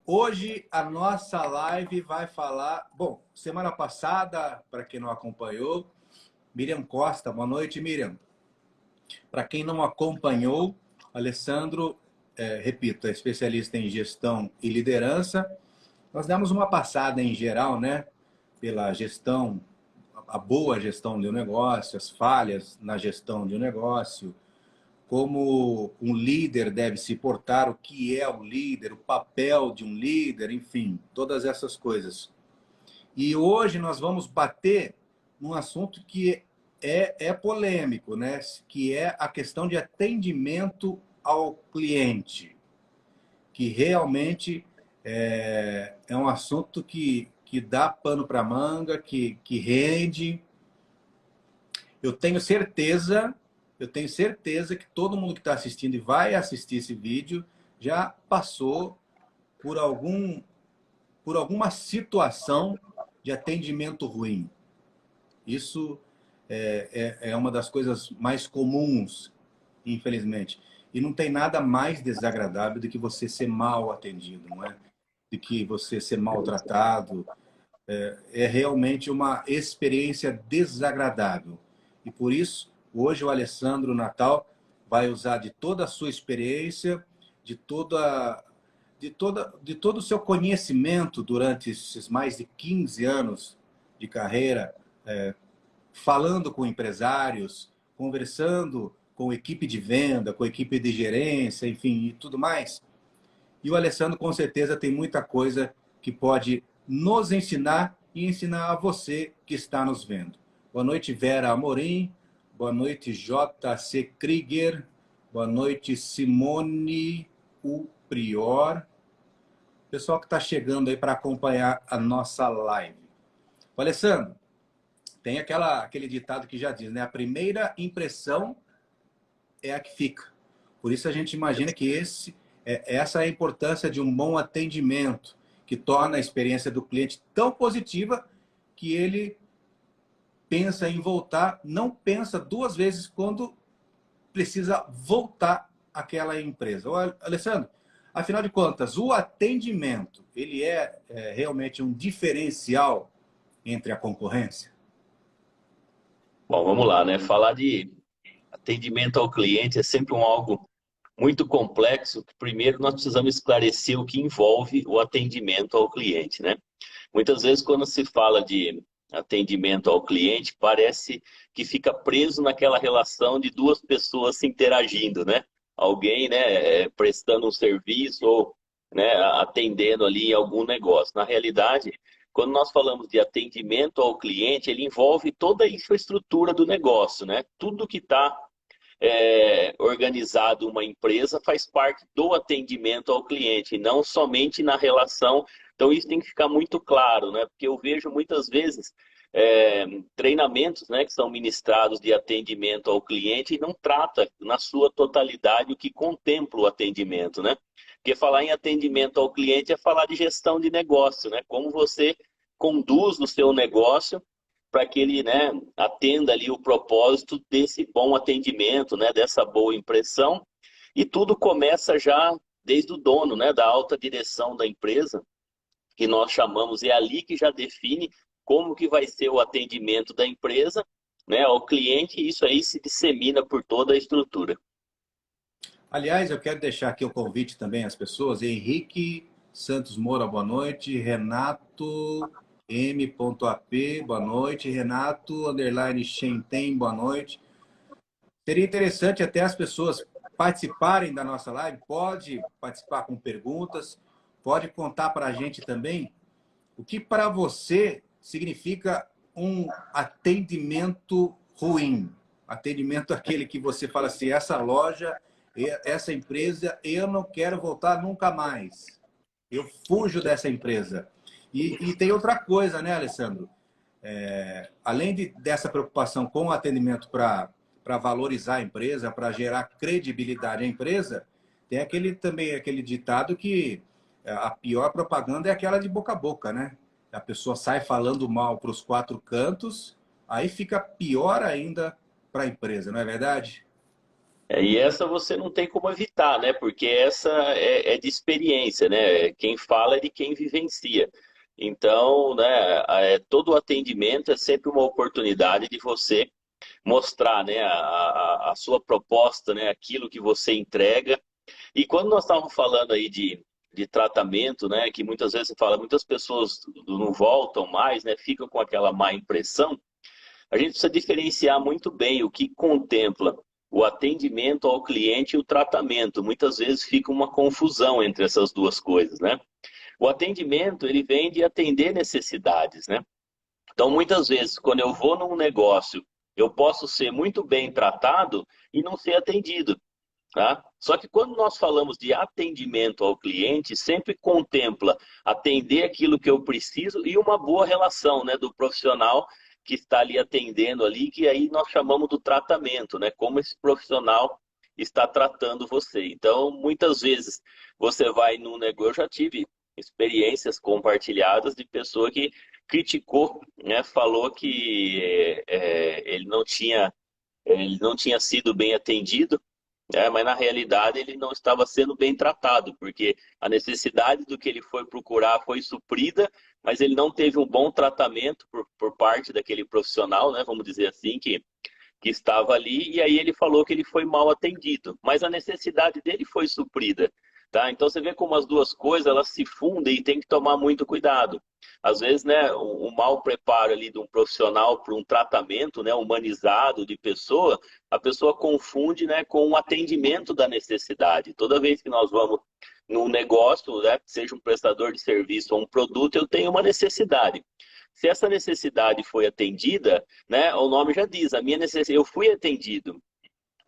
Hoje a nossa live vai falar... Bom, semana passada, para quem não acompanhou, Miriam Costa, boa noite, Miriam. Para quem não acompanhou, Alessandro, repito, é especialista em gestão e liderança. Nós demos uma passada em geral, né, pela gestão, a boa gestão de um negócio, as falhas na gestão de um negócio, como um líder deve se portar, o que é um líder, o papel de um líder, enfim, todas essas coisas. E hoje nós vamos bater num assunto que é polêmico, né? Que é a questão de atendimento ao cliente, que realmente é um assunto que dá pano para manga, que rende. Eu tenho certeza que todo mundo que está assistindo e vai assistir esse vídeo já passou por alguma situação de atendimento ruim. Isso é uma das coisas mais comuns, infelizmente. E não tem nada mais desagradável do que você ser mal atendido, não é? De que você ser maltratado. É realmente uma experiência desagradável. E por isso, hoje o Alessandro Natal vai usar de toda a sua experiência, de todo o seu conhecimento durante esses mais de 15 anos de carreira, falando com empresários, conversando com equipe de venda, com equipe de gerência, enfim, e tudo mais. E o Alessandro, com certeza, tem muita coisa que pode nos ensinar e ensinar a você que está nos vendo. Boa noite, Vera Amorim. Boa noite, JC Krieger. Boa noite, Simone U Prior. Pessoal que está chegando aí para acompanhar a nossa live. O Alessandro, tem aquele ditado que já diz, né? A primeira impressão é a que fica. Por isso a gente imagina que essa é a importância de um bom atendimento, que torna a experiência do cliente tão positiva que ele pensa em voltar, não pensa duas vezes quando precisa voltar àquela empresa. Alessandro, afinal de contas, o atendimento, ele é realmente um diferencial entre a concorrência? Bom, vamos lá, né? Falar de atendimento ao cliente é sempre algo muito complexo. Primeiro, nós precisamos esclarecer o que envolve o atendimento ao cliente, né? Muitas vezes, quando se fala de atendimento ao cliente, parece que fica preso naquela relação de duas pessoas se interagindo, né? Alguém, né, prestando um serviço ou, né, atendendo ali algum negócio. Na realidade, quando nós falamos de atendimento ao cliente, ele envolve toda a infraestrutura do negócio, né? Tudo que está organizado uma empresa faz parte do atendimento ao cliente, e não somente na relação. Então isso tem que ficar muito claro, né? Porque eu vejo muitas vezes treinamentos, né, que são ministrados de atendimento ao cliente e não trata na sua totalidade o que contempla o atendimento, né? Porque falar em atendimento ao cliente é falar de gestão de negócio, né? Como você conduz o seu negócio para que ele, né, atenda ali o propósito desse bom atendimento, né, dessa boa impressão. E tudo começa já desde o dono, né, da alta direção da empresa, que nós chamamos, é ali que já define como que vai ser o atendimento da empresa, né, ao cliente, e isso aí se dissemina por toda a estrutura. Aliás, eu quero deixar aqui o convite também às pessoas. Henrique Santos Moura, boa noite. Renato M.AP, boa noite. Renato Chentem, boa noite. Seria interessante até as pessoas participarem da nossa live. Pode participar com perguntas, pode contar para a gente também o que para você significa um atendimento ruim. Atendimento aquele que você fala assim, essa loja, essa empresa, eu não quero voltar nunca mais. Eu fujo dessa empresa. E tem outra coisa, né, Alessandro? Além dessa preocupação com o atendimento para valorizar a empresa, para gerar credibilidade à empresa, tem também aquele ditado que a pior propaganda é aquela de boca a boca, né? A pessoa sai falando mal para os quatro cantos, aí fica pior ainda para a empresa, não é verdade? E essa você não tem como evitar, né? Porque essa é de experiência, né? Quem fala é de quem vivencia. Então, né, todo o atendimento é sempre uma oportunidade de você mostrar, né, a sua proposta, né, aquilo que você entrega. E quando nós estávamos falando aí de tratamento, né, que muitas vezes você fala, muitas pessoas não voltam mais, né, ficam com aquela má impressão, a gente precisa diferenciar muito bem o que contempla o atendimento ao cliente e o tratamento. Muitas vezes fica uma confusão entre essas duas coisas, né? O atendimento, ele vem de atender necessidades, né? Então, muitas vezes, quando eu vou num negócio, eu posso ser muito bem tratado e não ser atendido, tá? Só que quando nós falamos de atendimento ao cliente, sempre contempla atender aquilo que eu preciso e uma boa relação, né, do profissional que está ali atendendo ali, que aí nós chamamos do tratamento, né? Como esse profissional está tratando você. Então, muitas vezes você vai num negócio, eu já tive experiências compartilhadas de pessoa que criticou, né? Falou que ele não tinha sido bem atendido, mas na realidade ele não estava sendo bem tratado, porque a necessidade do que ele foi procurar foi suprida, mas ele não teve um bom tratamento por parte daquele profissional, né, vamos dizer assim, que estava ali, e aí ele falou que ele foi mal atendido, mas a necessidade dele foi suprida. Tá? Então você vê como as duas coisas elas se fundem e tem que tomar muito cuidado. Às vezes, né, um mau preparo ali de um profissional para um tratamento, né, humanizado de pessoa, a pessoa confunde, né, com o atendimento da necessidade. Toda vez que nós vamos num negócio, né, seja um prestador de serviço ou um produto, eu tenho uma necessidade. Se essa necessidade foi atendida, né, o nome já diz, a minha necessidade, eu fui atendido.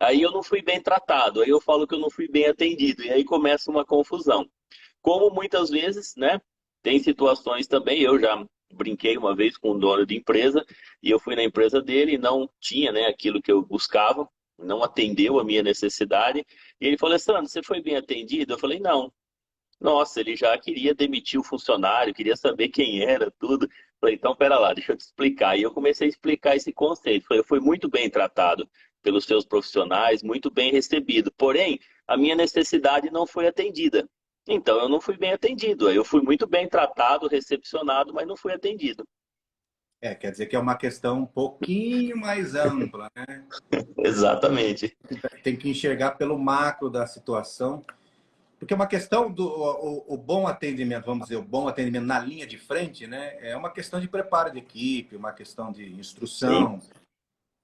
Aí eu não fui bem tratado, aí eu falo que eu não fui bem atendido, e aí começa uma confusão. Como muitas vezes, né, tem situações também, eu já brinquei uma vez com um dono de empresa, e eu fui na empresa dele e não tinha, né, aquilo que eu buscava, não atendeu a minha necessidade, e ele falou, Alessandro, você foi bem atendido? Eu falei, não. Nossa, ele já queria demitir o funcionário, queria saber quem era, tudo. Falei, então, pera lá, deixa eu te explicar. E eu comecei a explicar esse conceito. Falei, eu fui muito bem tratado pelos seus profissionais, muito bem recebido. Porém, a minha necessidade não foi atendida. Então, eu não fui bem atendido. Eu fui muito bem tratado, recepcionado, mas não fui atendido. Quer dizer que é uma questão um pouquinho mais ampla, né? Exatamente. Tem que enxergar pelo macro da situação. Porque é uma questão do o bom atendimento, vamos dizer, o bom atendimento na linha de frente, né? É uma questão de preparo de equipe, uma questão de Sim, instrução.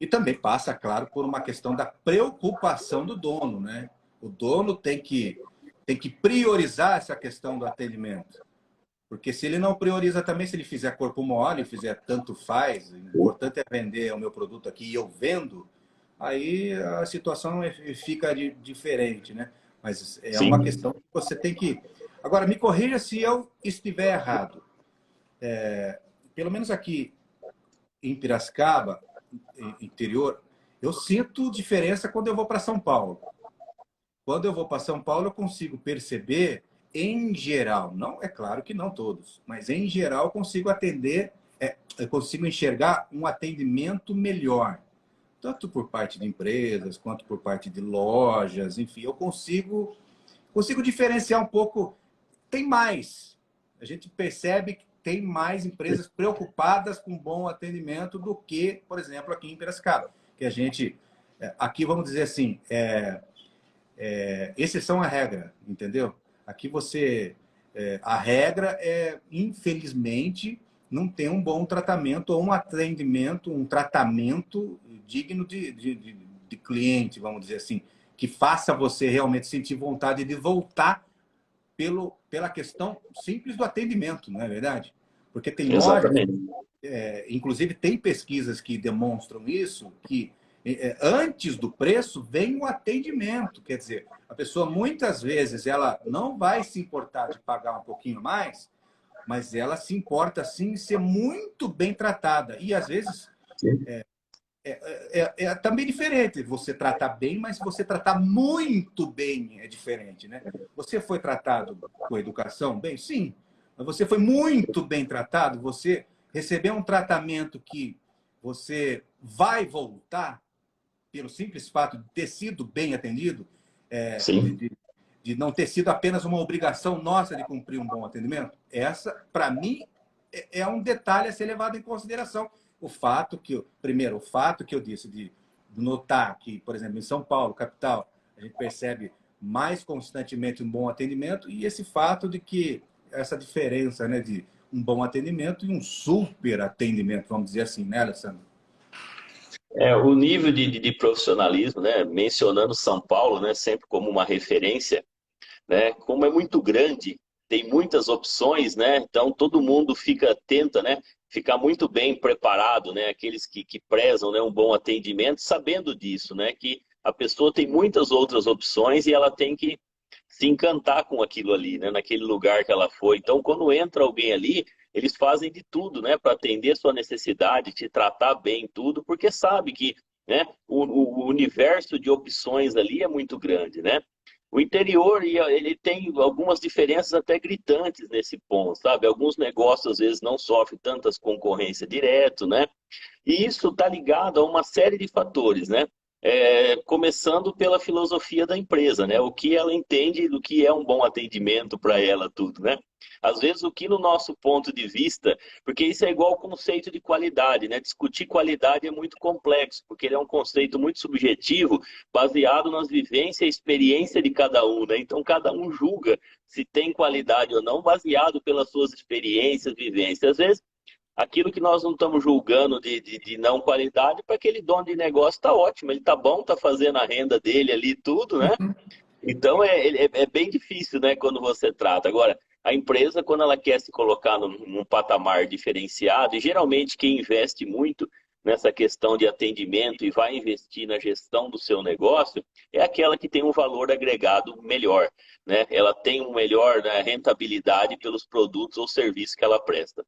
E também passa, claro, por uma questão da preocupação do dono, né? O dono tem que priorizar essa questão do atendimento. Porque se ele não prioriza também, se ele fizer corpo mole, fizer tanto faz, o importante é vender o meu produto aqui e eu vendo, aí a situação fica diferente, né? Mas é uma sim. questão que você tem que... Agora, me corrija se eu estiver errado. Pelo menos aqui em Piracicaba, interior, eu sinto diferença quando eu vou para São Paulo. Quando eu vou para São Paulo, eu consigo perceber, em geral, não é claro que não todos, mas em geral eu consigo atender, eu consigo enxergar um atendimento melhor, tanto por parte de empresas quanto por parte de lojas, enfim, eu consigo diferenciar um pouco. Tem mais. A gente percebe que tem mais empresas preocupadas com bom atendimento do que, por exemplo, aqui em Piracicaba, que a gente aqui vamos dizer assim, exceção à regra, entendeu? Aqui a regra é, infelizmente, não ter um bom tratamento ou um atendimento, um tratamento digno de cliente, vamos dizer assim, que faça você realmente sentir vontade de voltar pela questão simples do atendimento, não é verdade? Porque tem lojas, Exatamente. inclusive tem pesquisas que demonstram isso, que antes do preço vem o atendimento. Quer dizer, a pessoa muitas vezes ela não vai se importar de pagar um pouquinho mais, mas ela se importa sim em ser muito bem tratada. E às vezes Sim. é também diferente você tratar bem, mas você tratar muito bem é diferente, né? Você foi tratado com educação bem? Sim. Mas você foi muito bem tratado? Você recebeu um tratamento que você vai voltar? pelo simples fato de ter sido bem atendido, Sim. de não ter sido apenas uma obrigação nossa de cumprir um bom atendimento? Essa, para mim, é um detalhe a ser levado em consideração. O fato que, primeiro, o fato que eu disse de notar que, por exemplo, em São Paulo, capital, a gente percebe mais constantemente um bom atendimento, e esse fato de que essa diferença, né, de um bom atendimento e um super atendimento, vamos dizer assim, né, Alessandro? O nível de profissionalismo, né, mencionando São Paulo, né, sempre como uma referência, né, como é muito grande, tem muitas opções, né, então todo mundo tenta, né, ficar muito bem preparado, né, aqueles que prezam, né, um bom atendimento, sabendo disso, né, que a pessoa tem muitas outras opções e ela tem que se encantar com aquilo ali, né, naquele lugar que ela foi. Então, quando entra alguém ali, eles fazem de tudo, né, para atender sua necessidade, te tratar bem, tudo, porque sabe que, né, o universo de opções ali é muito grande, né? O interior, ele tem algumas diferenças até gritantes nesse ponto, sabe? Alguns negócios, às vezes, não sofrem tantas concorrência direto, né? E isso está ligado a uma série de fatores, né? Começando pela filosofia da empresa, né? O que ela entende do que é um bom atendimento para ela, tudo, né? Às vezes, o que no nosso ponto de vista, porque isso é igual ao conceito de qualidade, né? Discutir qualidade é muito complexo, porque ele é um conceito muito subjetivo, baseado nas vivências e experiência de cada um, né? Então, cada um julga se tem qualidade ou não, baseado pelas suas experiências, vivências. Às vezes, aquilo que nós não estamos julgando de não qualidade, para aquele dono de negócio está ótimo, ele está bom, está fazendo a renda dele ali, tudo, né? Então é bem difícil, né, quando você trata. Agora, a empresa, quando ela quer se colocar num patamar diferenciado, e geralmente quem investe muito nessa questão de atendimento e vai investir na gestão do seu negócio, é aquela que tem um valor agregado melhor, né? Ela tem uma melhor, né, rentabilidade pelos produtos ou serviços que ela presta.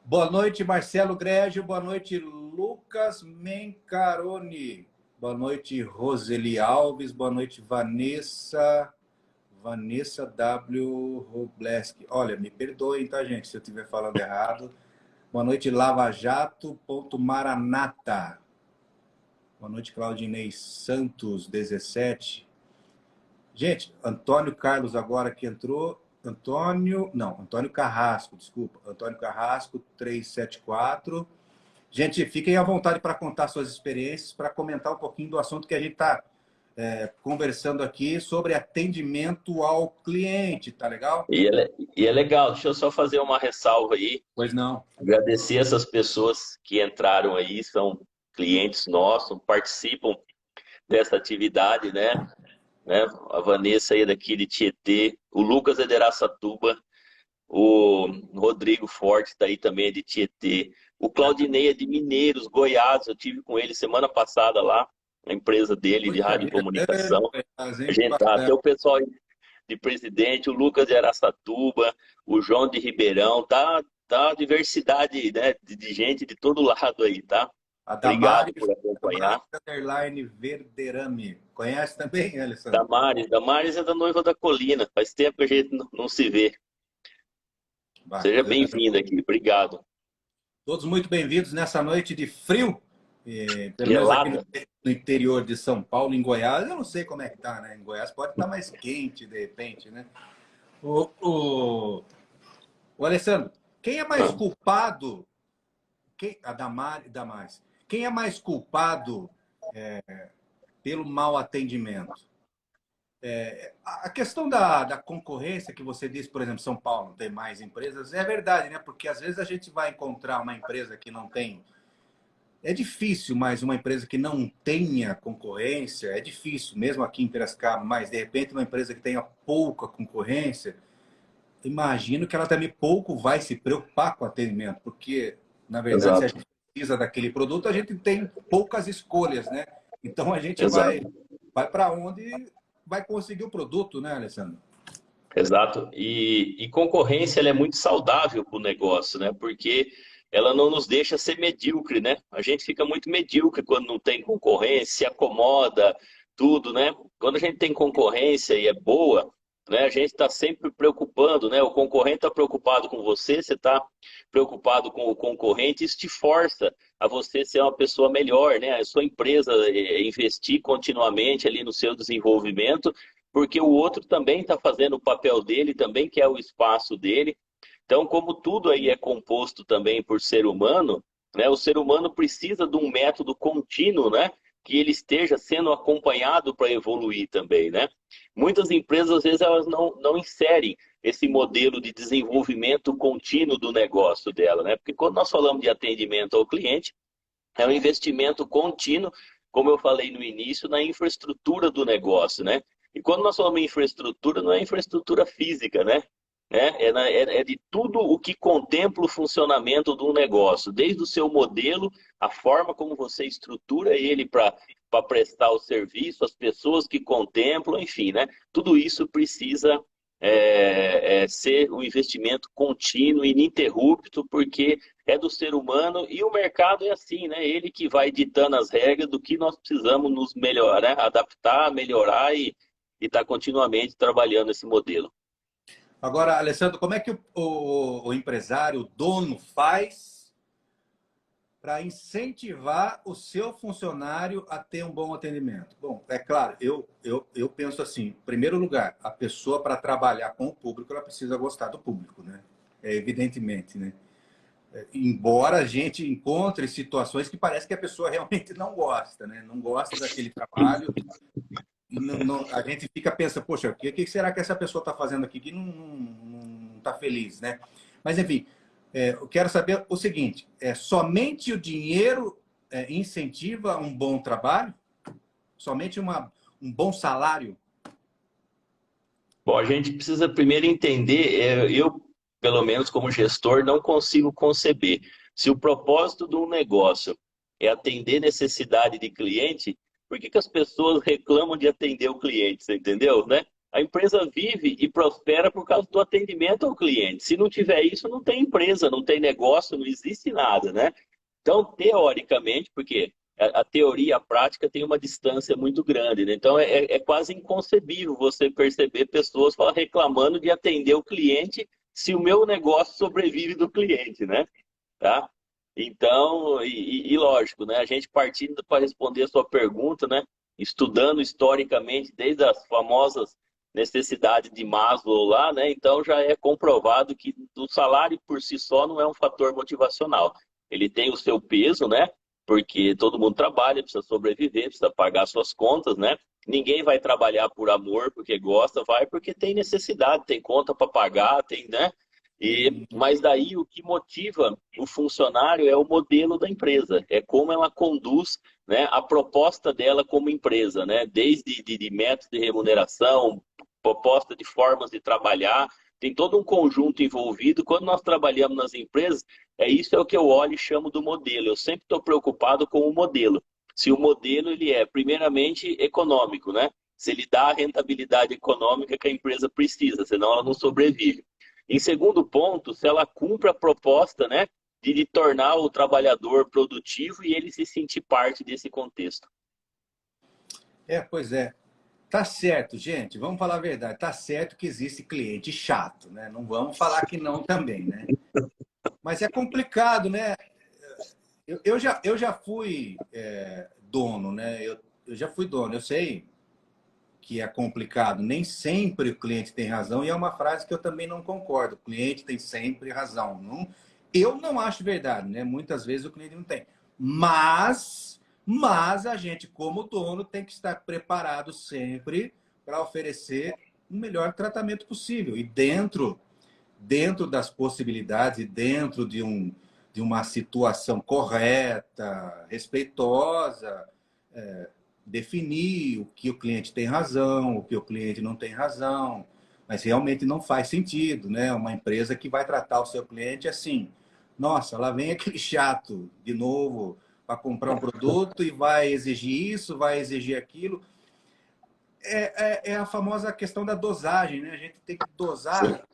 Boa noite, Marcelo Grégio. Boa noite, Lucas Mencaroni. Boa noite, Roseli Alves. Boa noite, Vanessa. Vanessa W. Robleski. Olha, me perdoem, tá, gente, se eu estiver falando errado. Boa noite, lavajato.maranata. Boa noite, Claudinei Santos, 17. Gente, Antônio Carlos agora que entrou. Antônio Carrasco, desculpa. Antônio Carrasco, 374. Gente, fiquem à vontade para contar suas experiências, para comentar um pouquinho do assunto que a gente está conversando aqui sobre atendimento ao cliente, tá legal? E é legal, deixa eu só fazer uma ressalva aí. Pois não. Agradecer essas pessoas que entraram aí, são clientes nossos, participam dessa atividade, né? A Vanessa aí daqui de Tietê, o Lucas é de Araçatuba, o Rodrigo Forte está aí também é de Tietê, o Claudinei é de Mineiros, Goiás, eu tive com ele semana passada lá, na empresa dele de Puxa vida, radiocomunicação. A gente, gente tá, até bacana. o pessoal de Presidente, o Lucas de Araçatuba, o João de Ribeirão, tá diversidade, né, de gente de todo lado aí, tá? A Obrigado Damares, por acompanhar. Underline Verderame. Conhece também, Alessandro? Damares é da Noiva da Colina, faz tempo que a gente não se vê. Seja Bacana. bem-vindo aqui, obrigado. Todos muito bem-vindos nessa noite de frio. Pelo menos aqui Gelada. no interior de São Paulo, em Goiás. Eu não sei como é que tá, né? Em Goiás pode estar mais quente, de repente, né? O, o, o Alessandro, quem é mais culpado? A Damares. Quem é mais culpado pelo mau atendimento? A questão da concorrência que você disse, por exemplo, São Paulo tem mais empresas, é verdade, né? Porque às vezes a gente vai encontrar uma empresa que não tem. É difícil, mas uma empresa que não tenha concorrência, é difícil, mesmo aqui em Piracicaba, mas de repente uma empresa que tenha pouca concorrência, imagino que ela também pouco vai se preocupar com o atendimento, porque, na verdade, se a Exato, gente precisa daquele produto, a gente tem poucas escolhas, né? Então a gente vai exato, para onde vai conseguir o produto, né, Alessandro? exato. E concorrência ela é muito saudável para o negócio, né? Porque ela não nos deixa ser medíocre, né? A gente fica muito medíocre quando não tem concorrência, se acomoda, tudo, né? Quando a gente tem concorrência e é boa, né? A gente está sempre preocupando, né? O concorrente está preocupado com você, você está preocupado com o concorrente, isso te força a você ser uma pessoa melhor, né? A sua empresa investir continuamente ali no seu desenvolvimento, porque o outro também está fazendo o papel dele, também quer o espaço dele. Então, como tudo aí é composto também por ser humano, né? O ser humano precisa de um método contínuo, né? Que ele esteja sendo acompanhado para evoluir também, né? Muitas empresas, às vezes, elas não inserem esse modelo de desenvolvimento contínuo do negócio dela, né? Porque quando nós falamos de atendimento ao cliente, é um investimento contínuo, como eu falei no início, na infraestrutura do negócio, né? E quando nós falamos em infraestrutura, não é infraestrutura física, né? É de tudo o que contempla o funcionamento de um negócio, desde o seu modelo, a forma como você estrutura ele para prestar o serviço, as pessoas que contemplam, enfim, né? Tudo isso precisa ser um investimento contínuo, ininterrupto, porque é do ser humano e o mercado é assim, né? Ele que vai ditando as regras do que nós precisamos nos melhorar, né? Adaptar, melhorar e estar continuamente trabalhando esse modelo. Agora, Alessandro, como é que o empresário, o dono, faz para incentivar o seu funcionário a ter um bom atendimento? Bom, é claro, eu penso assim, em primeiro lugar, a pessoa para trabalhar com o público, ela precisa gostar do público, né? Evidentemente, né? Embora a gente encontre situações que parece que a pessoa realmente não gosta, né? Não gosta daquele trabalho. E a gente fica pensando, poxa, o que será que essa pessoa está fazendo aqui que não está feliz, né? Mas, enfim, eu quero saber o seguinte, somente o dinheiro incentiva um bom trabalho? Somente um bom salário? Bom, a gente precisa primeiro entender, eu, pelo menos como gestor, não consigo conceber. Se o propósito de um negócio é atender necessidade de cliente, por que as pessoas reclamam de atender o cliente, você entendeu, né? A empresa vive e prospera por causa do atendimento ao cliente. Se não tiver isso, não tem empresa, não tem negócio, não existe nada, né? Então, teoricamente, porque a teoria e a prática tem uma distância muito grande, né? Então, é quase inconcebível você perceber pessoas reclamando de atender o cliente se o meu negócio sobrevive do cliente, né? Tá? Então, lógico, né? A gente partindo para responder a sua pergunta, né? Estudando historicamente desde as famosas necessidades de Maslow lá, né? Então já é comprovado que o salário por si só não é um fator motivacional. Ele tem o seu peso, né? Porque todo mundo trabalha, precisa sobreviver, precisa pagar suas contas, né? Ninguém vai trabalhar por amor, porque gosta, vai porque tem necessidade, tem conta para pagar, tem, né? Mas daí o que motiva o funcionário é o modelo da empresa, é como ela conduz, né, a proposta dela como empresa, né, desde de métodos de remuneração, proposta de formas de trabalhar, tem todo um conjunto envolvido. Quando nós trabalhamos nas empresas, isso é o que eu olho e chamo do modelo. Eu sempre estou preocupado com o modelo. Se o modelo ele é primeiramente econômico, né? Se ele dá a rentabilidade econômica que a empresa precisa, senão ela não sobrevive. Em segundo ponto, se ela cumpre a proposta, né, de tornar o trabalhador produtivo e ele se sentir parte desse contexto. Pois é. Tá certo, gente. Vamos falar a verdade. Tá certo que existe cliente chato, né? Não vamos falar que não também, né? Mas é complicado, né? Eu já fui dono, né? Eu já fui dono. Eu sei que é complicado. Nem sempre o cliente tem razão, e é uma frase que eu também não concordo. O cliente tem sempre razão. Não, eu não acho verdade, né? Muitas vezes o cliente não tem. Mas a gente, como dono, tem que estar preparado sempre para oferecer o melhor tratamento possível. E dentro das possibilidades, e dentro de uma situação correta, respeitosa, definir o que o cliente tem razão, o que o cliente não tem razão, mas realmente não faz sentido, né? Uma empresa que vai tratar o seu cliente assim, nossa, lá vem aquele chato de novo para comprar um produto e vai exigir isso, vai exigir aquilo. É a famosa questão da dosagem, né? A gente tem que dosar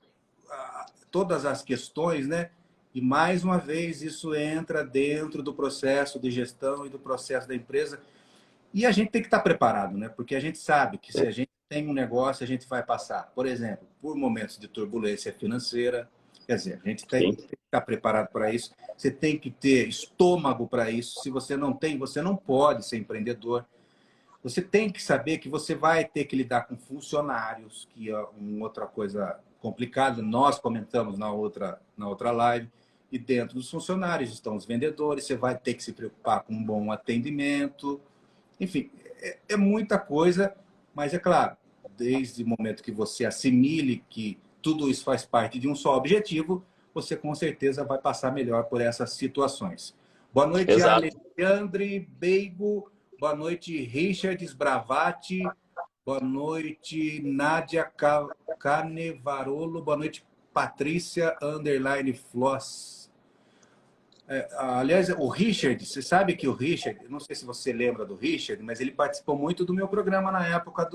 todas as questões, né? E mais uma vez isso entra dentro do processo de gestão e do processo da empresa. E a gente tem que estar preparado, né? Porque a gente sabe que se a gente tem um negócio, a gente vai passar, por exemplo, por momentos de turbulência financeira. Quer dizer, a gente tem que estar preparado para isso. Você tem que ter estômago para isso. Se você não tem, você não pode ser empreendedor. Você tem que saber que você vai ter que lidar com funcionários, que é uma outra coisa complicada. Nós comentamos na outra live. E dentro dos funcionários estão os vendedores. Você vai ter que se preocupar com um bom atendimento. Enfim, é muita coisa, mas é claro, desde o momento que você assimile que tudo isso faz parte de um só objetivo, você com certeza vai passar melhor por essas situações. Boa noite, Exato. Alexandre Beigo. Boa noite, Richard Sbravati. Boa noite, Nádia Carnevarolo. Boa noite, Patrícia Floss. Aliás, o Richard, você sabe que o Richard, não sei se você lembra do Richard, mas ele participou muito do meu programa na época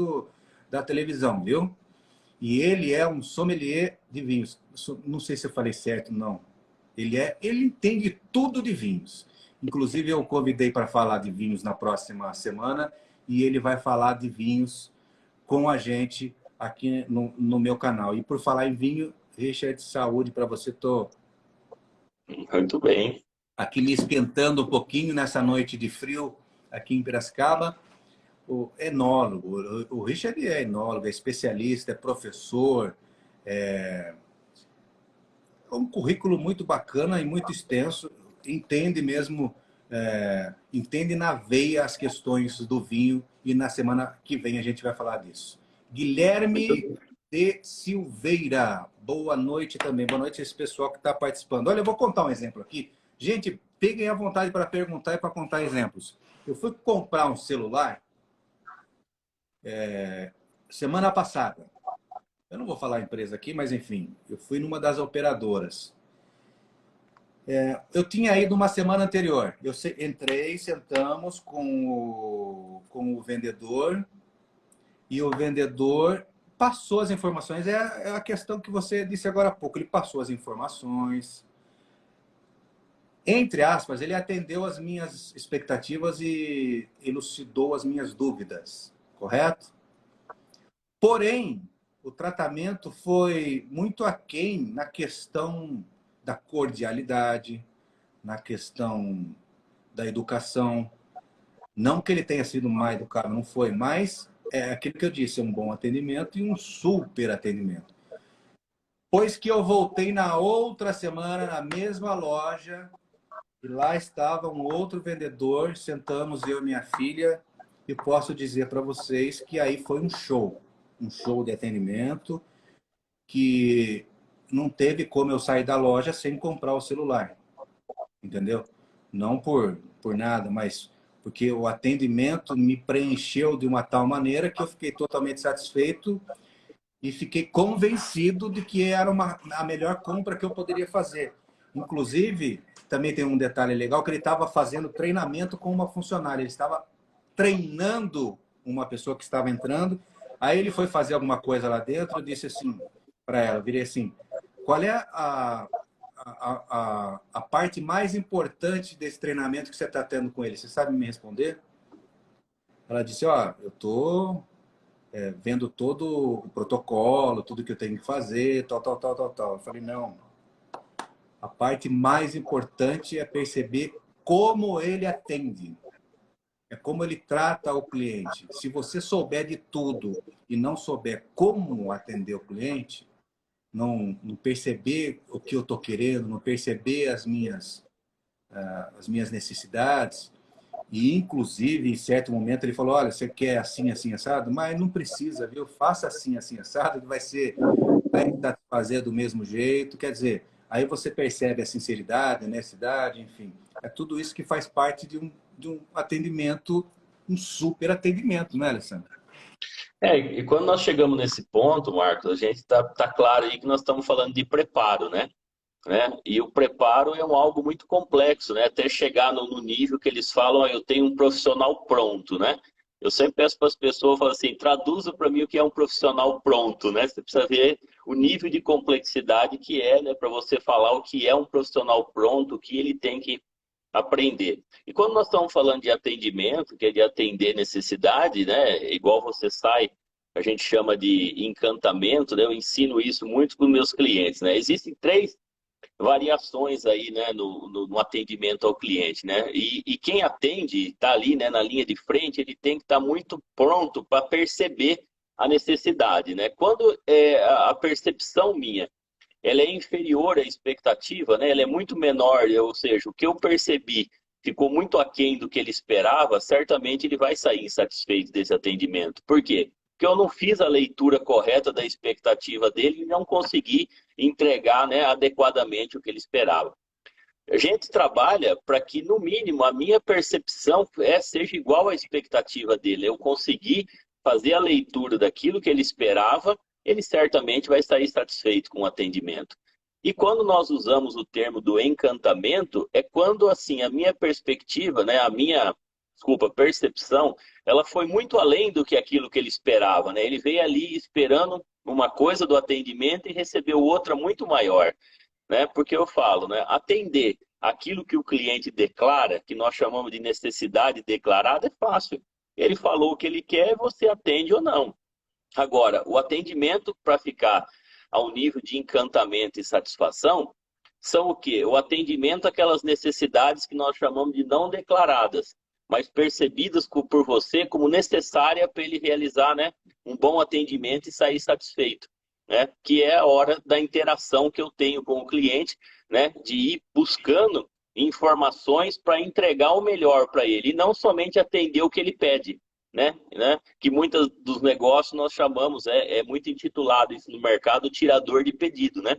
da televisão, viu? E ele é um sommelier de vinhos. Não sei se eu falei certo, não. Ele entende tudo de vinhos. Inclusive, eu o convidei para falar de vinhos na próxima semana e ele vai falar de vinhos com a gente aqui no meu canal. E por falar em vinho, Richard, saúde para você. Estou Muito bem. aqui me esquentando um pouquinho nessa noite de frio aqui em Piracicaba. O enólogo, o Richard é enólogo, é especialista, é professor, é um currículo muito bacana e muito extenso, entende mesmo, entende na veia as questões do vinho e na semana que vem a gente vai falar disso. Guilherme de Silveira, boa noite também, boa noite a esse pessoal que está participando. Olha, eu vou contar um exemplo aqui. Gente, peguem à vontade para perguntar e para contar exemplos. Eu fui comprar um celular semana passada. Eu não vou falar a empresa aqui, mas enfim, eu fui numa das operadoras. Eu tinha ido uma semana anterior. Eu entrei, sentamos com o vendedor e o vendedor passou as informações. É a questão que você disse agora há pouco. Ele passou as informações. Entre aspas, ele atendeu as minhas expectativas e elucidou as minhas dúvidas. Correto? Porém, o tratamento foi muito aquém na questão da cordialidade, na questão da educação. Não que ele tenha sido mal educado, não foi, mas é aquilo que eu disse, um bom atendimento e um super atendimento. Pois que eu voltei na outra semana, na mesma loja, e lá estava um outro vendedor, sentamos eu e minha filha, e posso dizer para vocês que aí foi um show de atendimento, que não teve como eu sair da loja sem comprar o celular, entendeu? Não por nada, mas porque o atendimento me preencheu de uma tal maneira que eu fiquei totalmente satisfeito e fiquei convencido de que era a melhor compra que eu poderia fazer. Inclusive, também tem um detalhe legal, que ele estava fazendo treinamento com uma funcionária, ele estava treinando uma pessoa que estava entrando. Aí ele foi fazer alguma coisa lá dentro, eu disse assim para ela, virei assim, qual é a parte mais importante desse treinamento que você está tendo com ele? Você sabe me responder? Ela disse, ó, eu estou vendo todo o protocolo, tudo que eu tenho que fazer, tal. Eu falei, não, a parte mais importante é perceber como ele atende. É como ele trata o cliente. Se você souber de tudo e não souber como atender o cliente, não perceber o que eu estou querendo, não perceber as minhas necessidades, e inclusive, em certo momento, ele falou, olha, você quer assim, assim, assado? Mas não precisa, viu? Faça assim, assim, assado, vai satisfazer do mesmo jeito. Quer dizer, aí você percebe a sinceridade, a honestidade, enfim. É tudo isso que faz parte de um atendimento, um super atendimento, né, Alessandra? E quando nós chegamos nesse ponto, Marcos, a gente tá claro aí que nós estamos falando de preparo, né? E o preparo é algo muito complexo, né? Até chegar no nível que eles falam, eu tenho um profissional pronto, né? Eu sempre peço para as pessoas, falo assim, traduza para mim o que é um profissional pronto, né? Você precisa ver o nível de complexidade que é, né? Para você falar o que é um profissional pronto, o que ele tem que aprender. E quando nós estamos falando de atendimento, que é de atender necessidade, né? Igual você sai a gente chama de encantamento, né? Eu ensino isso muito para os meus clientes, né? Existem três variações aí, né, no atendimento ao cliente, né? E quem atende, está ali, né, na linha de frente, ele tem que estar muito pronto para perceber a necessidade, né? Quando a percepção minha ela é inferior à expectativa, né? Ela é muito menor, ou seja, o que eu percebi ficou muito aquém do que ele esperava, certamente ele vai sair insatisfeito desse atendimento. Por quê? Porque eu não fiz a leitura correta da expectativa dele e não consegui entregar, né, adequadamente o que ele esperava. A gente trabalha para que, no mínimo, a minha percepção seja igual à expectativa dele. Eu conseguir fazer a leitura daquilo que ele esperava, ele certamente vai sair satisfeito com o atendimento. E quando nós usamos o termo do encantamento, é quando assim a minha perspectiva, né, percepção, ela foi muito além do que aquilo que ele esperava, né? Ele veio ali esperando uma coisa do atendimento e recebeu outra muito maior, né? Porque eu falo, né, atender aquilo que o cliente declara, que nós chamamos de necessidade declarada, é fácil. Ele falou o que ele quer, você atende ou não. Agora, o atendimento para ficar ao nível de encantamento e satisfação são o quê? O atendimento àquelas necessidades que nós chamamos de não declaradas, mas percebidas por você como necessária para ele realizar, né, um bom atendimento e sair satisfeito, né? Que é a hora da interação que eu tenho com o cliente, né, de ir buscando informações para entregar o melhor para ele e não somente atender o que ele pede. Né? Que muitos dos negócios nós chamamos, é muito intitulado isso no mercado, tirador de pedido, né?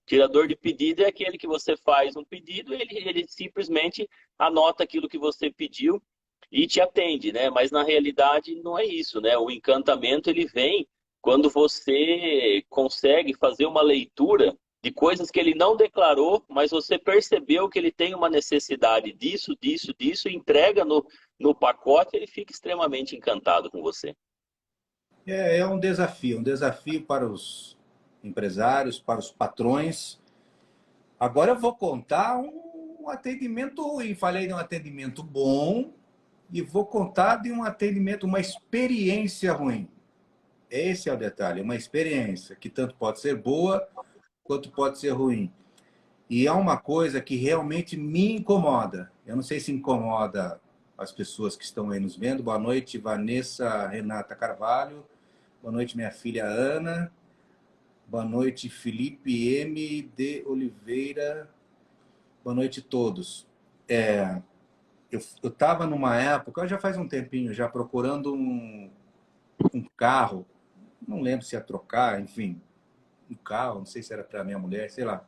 Tirador de pedido é aquele que você faz um pedido, ele simplesmente anota aquilo que você pediu e te atende, né? Mas na realidade não é isso, né? O encantamento ele vem quando você consegue fazer uma leitura de coisas que ele não declarou, mas você percebeu que ele tem uma necessidade disso, disso, entrega no pacote, ele fica extremamente encantado com você. É um desafio para os empresários, para os patrões. Agora eu vou contar um atendimento ruim. Falei de um atendimento bom e vou contar de um atendimento, uma experiência ruim. Esse é o detalhe, uma experiência que tanto pode ser boa quanto pode ser ruim. E é uma coisa que realmente me incomoda. Eu não sei se incomoda as pessoas que estão aí nos vendo. Boa noite, Vanessa Renata Carvalho. Boa noite, minha filha Ana. Boa noite, Felipe M. de Oliveira. Boa noite a todos. Eu estava numa época, já faz um tempinho, já procurando um carro. Não lembro se ia trocar, enfim. Um carro, não sei se era para minha mulher, sei lá.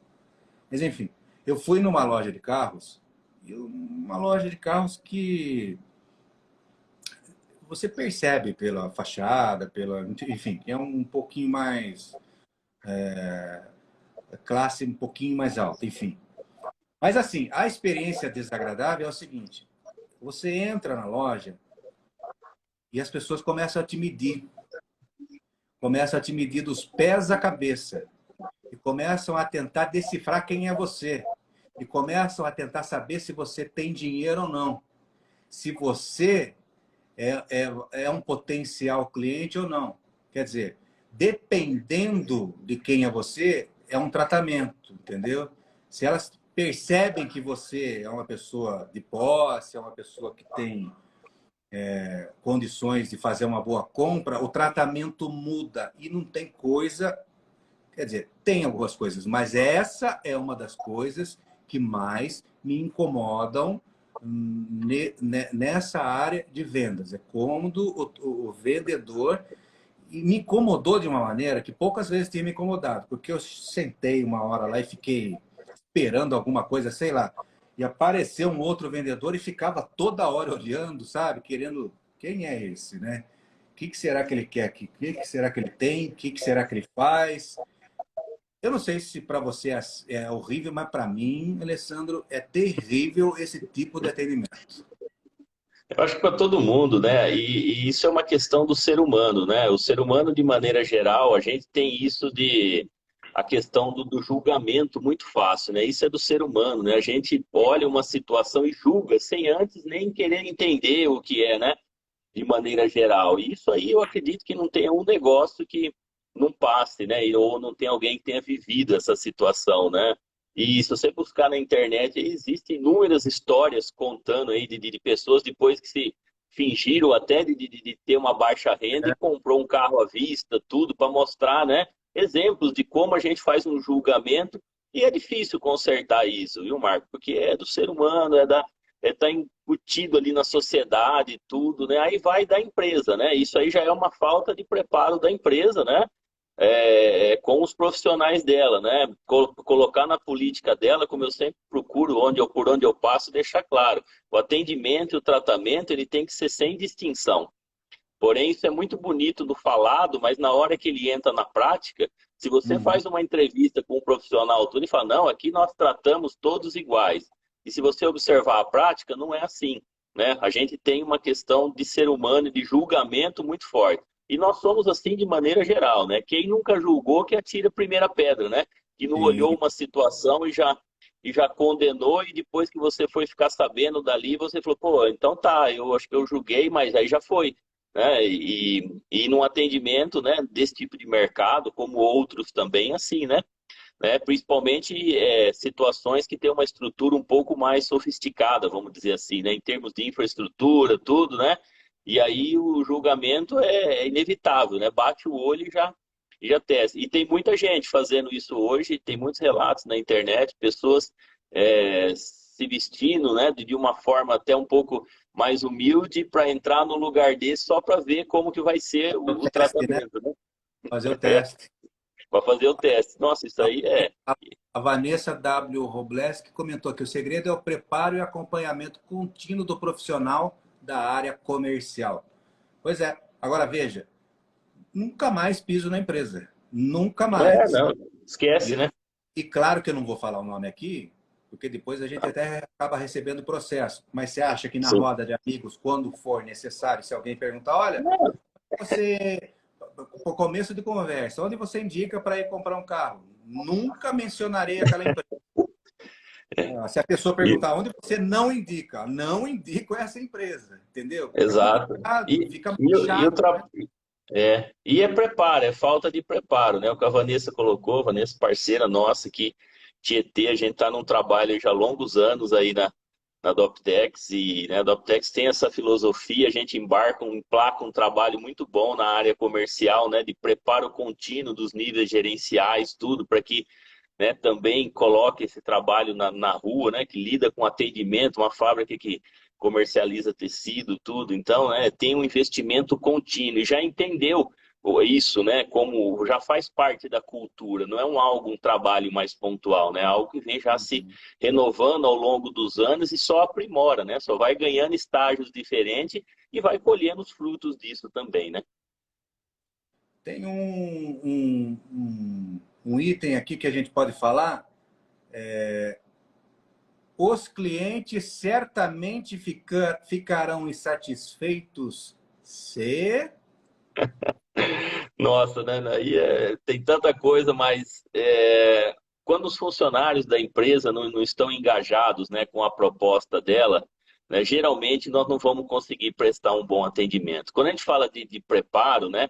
Mas, enfim, eu fui numa loja de carros, uma loja de carros que você percebe pela fachada, enfim, é um pouquinho mais classe um pouquinho mais alta, enfim. Mas assim, a experiência desagradável é o seguinte: você entra na loja e as pessoas começam a te medir dos pés à cabeça e começam a tentar decifrar quem é você e começam a tentar saber se você tem dinheiro ou não, se você é um potencial cliente ou não. Quer dizer, dependendo de quem é você, é um tratamento, entendeu? Se elas percebem que você é uma pessoa de posse, é uma pessoa que tem condições de fazer uma boa compra, o tratamento muda e não tem coisa. Quer dizer, tem algumas coisas, mas essa é uma das coisas que mais me incomodam nessa área de vendas. É quando o vendedor... E me incomodou de uma maneira que poucas vezes tinha me incomodado, porque eu sentei uma hora lá e fiquei esperando alguma coisa, sei lá, e apareceu um outro vendedor e ficava toda hora olhando, sabe? Querendo... Quem é esse, né? O que será que ele quer aqui? O que será que ele tem? O que será que ele faz? Eu não sei se para você é horrível, mas para mim, Alessandro, é terrível esse tipo de atendimento. Eu acho que para todo mundo, né? E isso é uma questão do ser humano, né? O ser humano, de maneira geral, a gente tem isso de a questão do julgamento muito fácil, né? Isso é do ser humano, né? A gente olha uma situação e julga sem antes nem querer entender o que é, né? de maneira geral. E isso aí eu acredito que não tenha um negócio que não passe, né? Ou não tem alguém que tenha vivido essa situação, né? E se você buscar na internet, existem inúmeras histórias contando aí de pessoas depois que se fingiram até de ter uma baixa renda e comprou um carro à vista, tudo para mostrar, né? Exemplos de como a gente faz um julgamento e é difícil consertar isso, viu, Marco? Porque é do ser humano, tá embutido ali na sociedade e tudo, né? Aí vai da empresa, né? Isso aí já é uma falta de preparo da empresa, né? Com os profissionais dela, né? Colocar na política dela, como eu sempre procuro, por onde eu passo, deixar claro. O atendimento e o tratamento, ele tem que ser sem distinção. Porém, isso é muito bonito no falado, mas na hora que ele entra na prática, se você Uhum. faz uma entrevista com um profissional, tudo, e fala, não, aqui nós tratamos todos iguais. E se você observar a prática, não é assim, né? A gente tem uma questão de ser humano e de julgamento muito forte. E nós somos assim de maneira geral, né? Quem nunca julgou que atira a primeira pedra, né? Que não olhou Sim. uma situação e já condenou, e depois que você foi ficar sabendo dali, você falou, pô, então tá, eu acho que eu julguei, mas aí já foi, né? E num atendimento, né, desse tipo de mercado, como outros também, assim, né? Principalmente situações que têm uma estrutura um pouco mais sofisticada, vamos dizer assim, né? Em termos de infraestrutura, tudo, né? E aí o julgamento é inevitável, né? Bate o olho e já testa. E tem muita gente fazendo isso hoje, tem muitos relatos na internet, pessoas se vestindo, né, de uma forma até um pouco mais humilde para entrar no lugar desse só para ver como que vai ser O o teste, né? tratamento, né? Fazer o teste. Para fazer o teste. Nossa, isso aí A Vanessa W. Robleski comentou que o segredo é o preparo e acompanhamento contínuo do profissional da área comercial. Pois é. Agora veja, nunca mais piso na empresa. Nunca mais. não, esquece, E, né? e claro que eu não vou falar o nome aqui, porque depois a gente até acaba recebendo processo. Mas você acha que na Sim. roda de amigos, quando for necessário, se alguém perguntar, olha, você, por começo de conversa, onde você indica para ir comprar um carro? Nunca mencionarei aquela empresa. Se a pessoa E- perguntar onde você não indica, não indico essa empresa, entendeu? É exato. complicado, E, fica e, muito o- e, o chato, tra... né? e preparo, é falta de preparo, né? O que a Vanessa colocou, Vanessa, parceira nossa, que Tietê, a gente está num trabalho já há longos anos aí na Doptex, e né, a Doptex tem essa filosofia, a gente emplaca um trabalho muito bom na área comercial, né, de preparo contínuo dos níveis gerenciais, tudo, para que, né, também coloque esse trabalho na rua, né, que lida com atendimento, uma fábrica que comercializa tecido, tudo. Então, né, tem um investimento contínuo. E já entendeu isso, né, como já faz parte da cultura, não é um trabalho mais pontual, né, algo que vem já se renovando ao longo dos anos e só aprimora, né, só vai ganhando estágios diferentes e vai colhendo os frutos disso também, né. Tem um item aqui que a gente pode falar. Os clientes certamente ficarão insatisfeitos se... Nossa, né? Aí tem tanta coisa, mas quando os funcionários da empresa não estão engajados, né, com a proposta dela, né, geralmente nós não vamos conseguir prestar um bom atendimento. Quando a gente fala de preparo, né,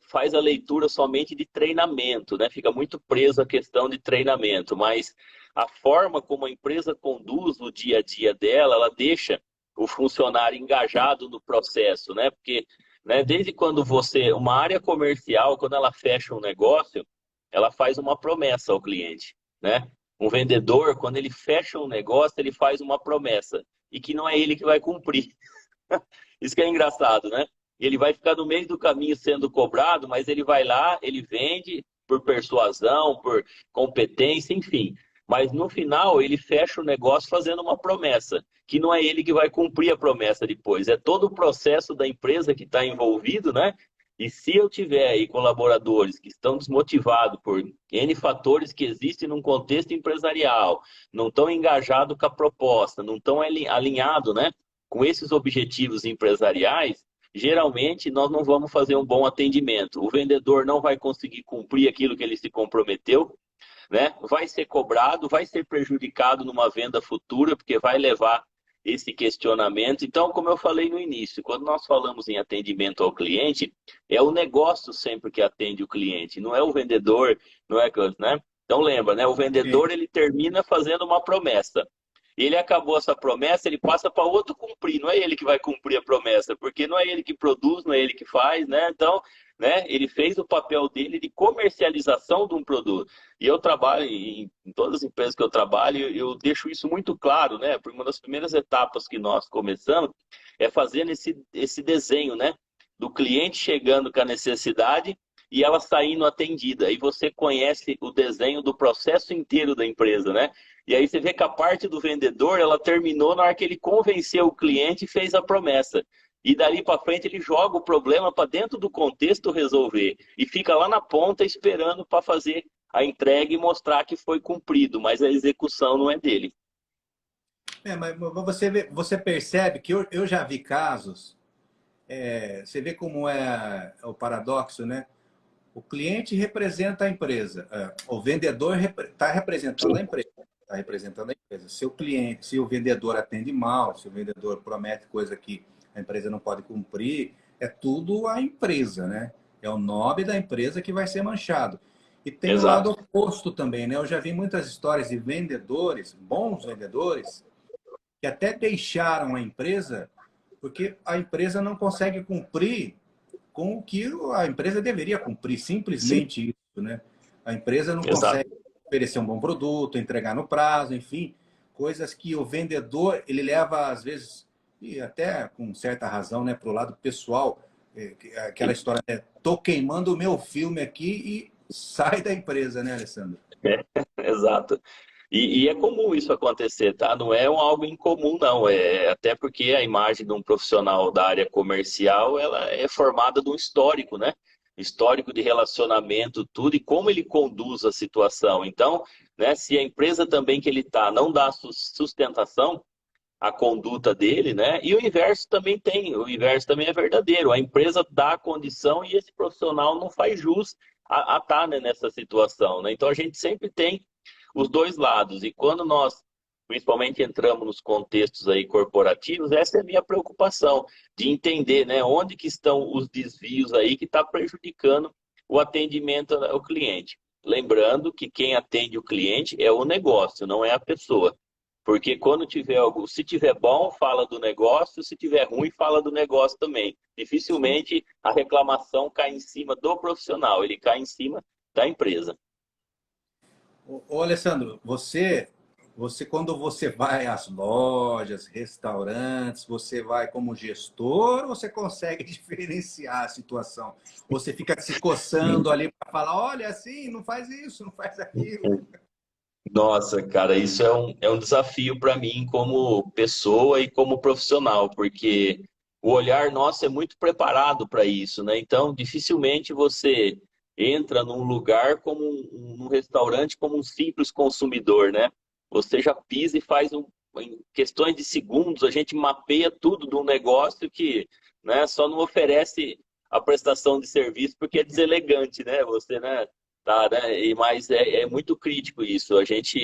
faz a leitura somente de treinamento, né, fica muito preso à questão de treinamento, mas a forma como a empresa conduz o dia a dia dela, ela deixa o funcionário engajado no processo, né? Porque né? Desde quando uma área comercial, quando ela fecha um negócio, ela faz uma promessa ao cliente, né? Um vendedor, quando ele fecha um negócio, ele faz uma promessa e que não é ele que vai cumprir. Isso que é engraçado, né? Ele vai ficar no meio do caminho sendo cobrado, mas ele vai lá, ele vende por persuasão, por competência, enfim. Mas no final ele fecha o negócio fazendo uma promessa, que não é ele que vai cumprir a promessa depois. É todo o processo da empresa que está envolvido, né? E se eu tiver aí colaboradores que estão desmotivados por N fatores que existem num contexto empresarial, não estão engajados com a proposta, não estão alinhados, né, com esses objetivos empresariais, geralmente nós não vamos fazer um bom atendimento. O vendedor não vai conseguir cumprir aquilo que ele se comprometeu, né? Vai ser cobrado, vai ser prejudicado numa venda futura, porque vai levar esse questionamento. Então, como eu falei no início, quando nós falamos em atendimento ao cliente, é o negócio sempre que atende o cliente, não é o vendedor, não é, né? Então lembra, né? O vendedor ele termina fazendo uma promessa. Ele acabou essa promessa, ele passa para outro cumprir. Não é ele que vai cumprir a promessa, porque não é ele que produz, não é ele que faz, né? Então, né? Ele fez o papel dele de comercialização de um produto. E eu trabalho em todas as empresas que eu trabalho, eu deixo isso muito claro, né? Porque uma das primeiras etapas que nós começamos é fazendo esse desenho, né? Do cliente chegando com a necessidade e ela saindo atendida. E você conhece o desenho do processo inteiro da empresa, né? E aí você vê que a parte do vendedor, ela terminou na hora que ele convenceu o cliente e fez a promessa. E dali para frente ele joga o problema para dentro do contexto resolver. E fica lá na ponta esperando para fazer a entrega e mostrar que foi cumprido, mas a execução não é dele. Mas você percebe que eu já vi casos, você vê como é o paradoxo, né? O cliente representa a empresa, o vendedor está representando a Sim, empresa. Está representando a empresa. Se o cliente, se o vendedor atende mal, se o vendedor promete coisa que a empresa não pode cumprir, é tudo a empresa, né? É o nome da empresa que vai ser manchado. E tem o lado exato. oposto também, né? Eu já vi muitas histórias de vendedores, bons vendedores, que até deixaram a empresa porque a empresa não consegue cumprir com o que a empresa deveria cumprir, Sim, simplesmente isso, né? A empresa não exato. consegue oferecer um bom produto, entregar no prazo, enfim, coisas que o vendedor, ele leva às vezes, e até com certa razão, né, para o lado pessoal, aquela história, né, tô queimando o meu filme aqui e sai da empresa, né, Alessandro? Exato. E é comum isso acontecer, tá? Não é algo incomum, não. É até porque a imagem de um profissional da área comercial, ela é formada de um histórico, né? Histórico de relacionamento, tudo, e como ele conduz a situação. Então, né, se a empresa também que ele está não dá sustentação à conduta dele, né? E o inverso também tem, o inverso também é verdadeiro. A empresa dá a condição e esse profissional não faz jus a estar, né, nessa situação, né? Então a gente sempre tem os dois lados. E quando nós, principalmente, entramos nos contextos aí corporativos, essa é a minha preocupação, de entender, né, onde que estão os desvios aí que está prejudicando o atendimento ao cliente. Lembrando que quem atende o cliente é o negócio, não é a pessoa. Porque quando tiver algo, se tiver bom, fala do negócio, se tiver ruim, fala do negócio também. Dificilmente a reclamação cai em cima do profissional, ele cai em cima da empresa. Alessandro, você quando você vai às lojas, restaurantes, você vai como gestor ou você consegue diferenciar a situação? Ou você fica se coçando ali para falar, olha, assim, não faz isso, não faz aquilo. Nossa, cara, isso é um desafio para mim como pessoa e como profissional, porque o olhar nosso é muito preparado para isso, né? Então, dificilmente você entra num lugar como num restaurante como um simples consumidor, né? Você já pisa e faz em questões de segundos, a gente mapeia tudo de um negócio que, né, só não oferece a prestação de serviço porque é deselegante, né? Você, né? Tá, né? Mas é muito crítico isso. A gente,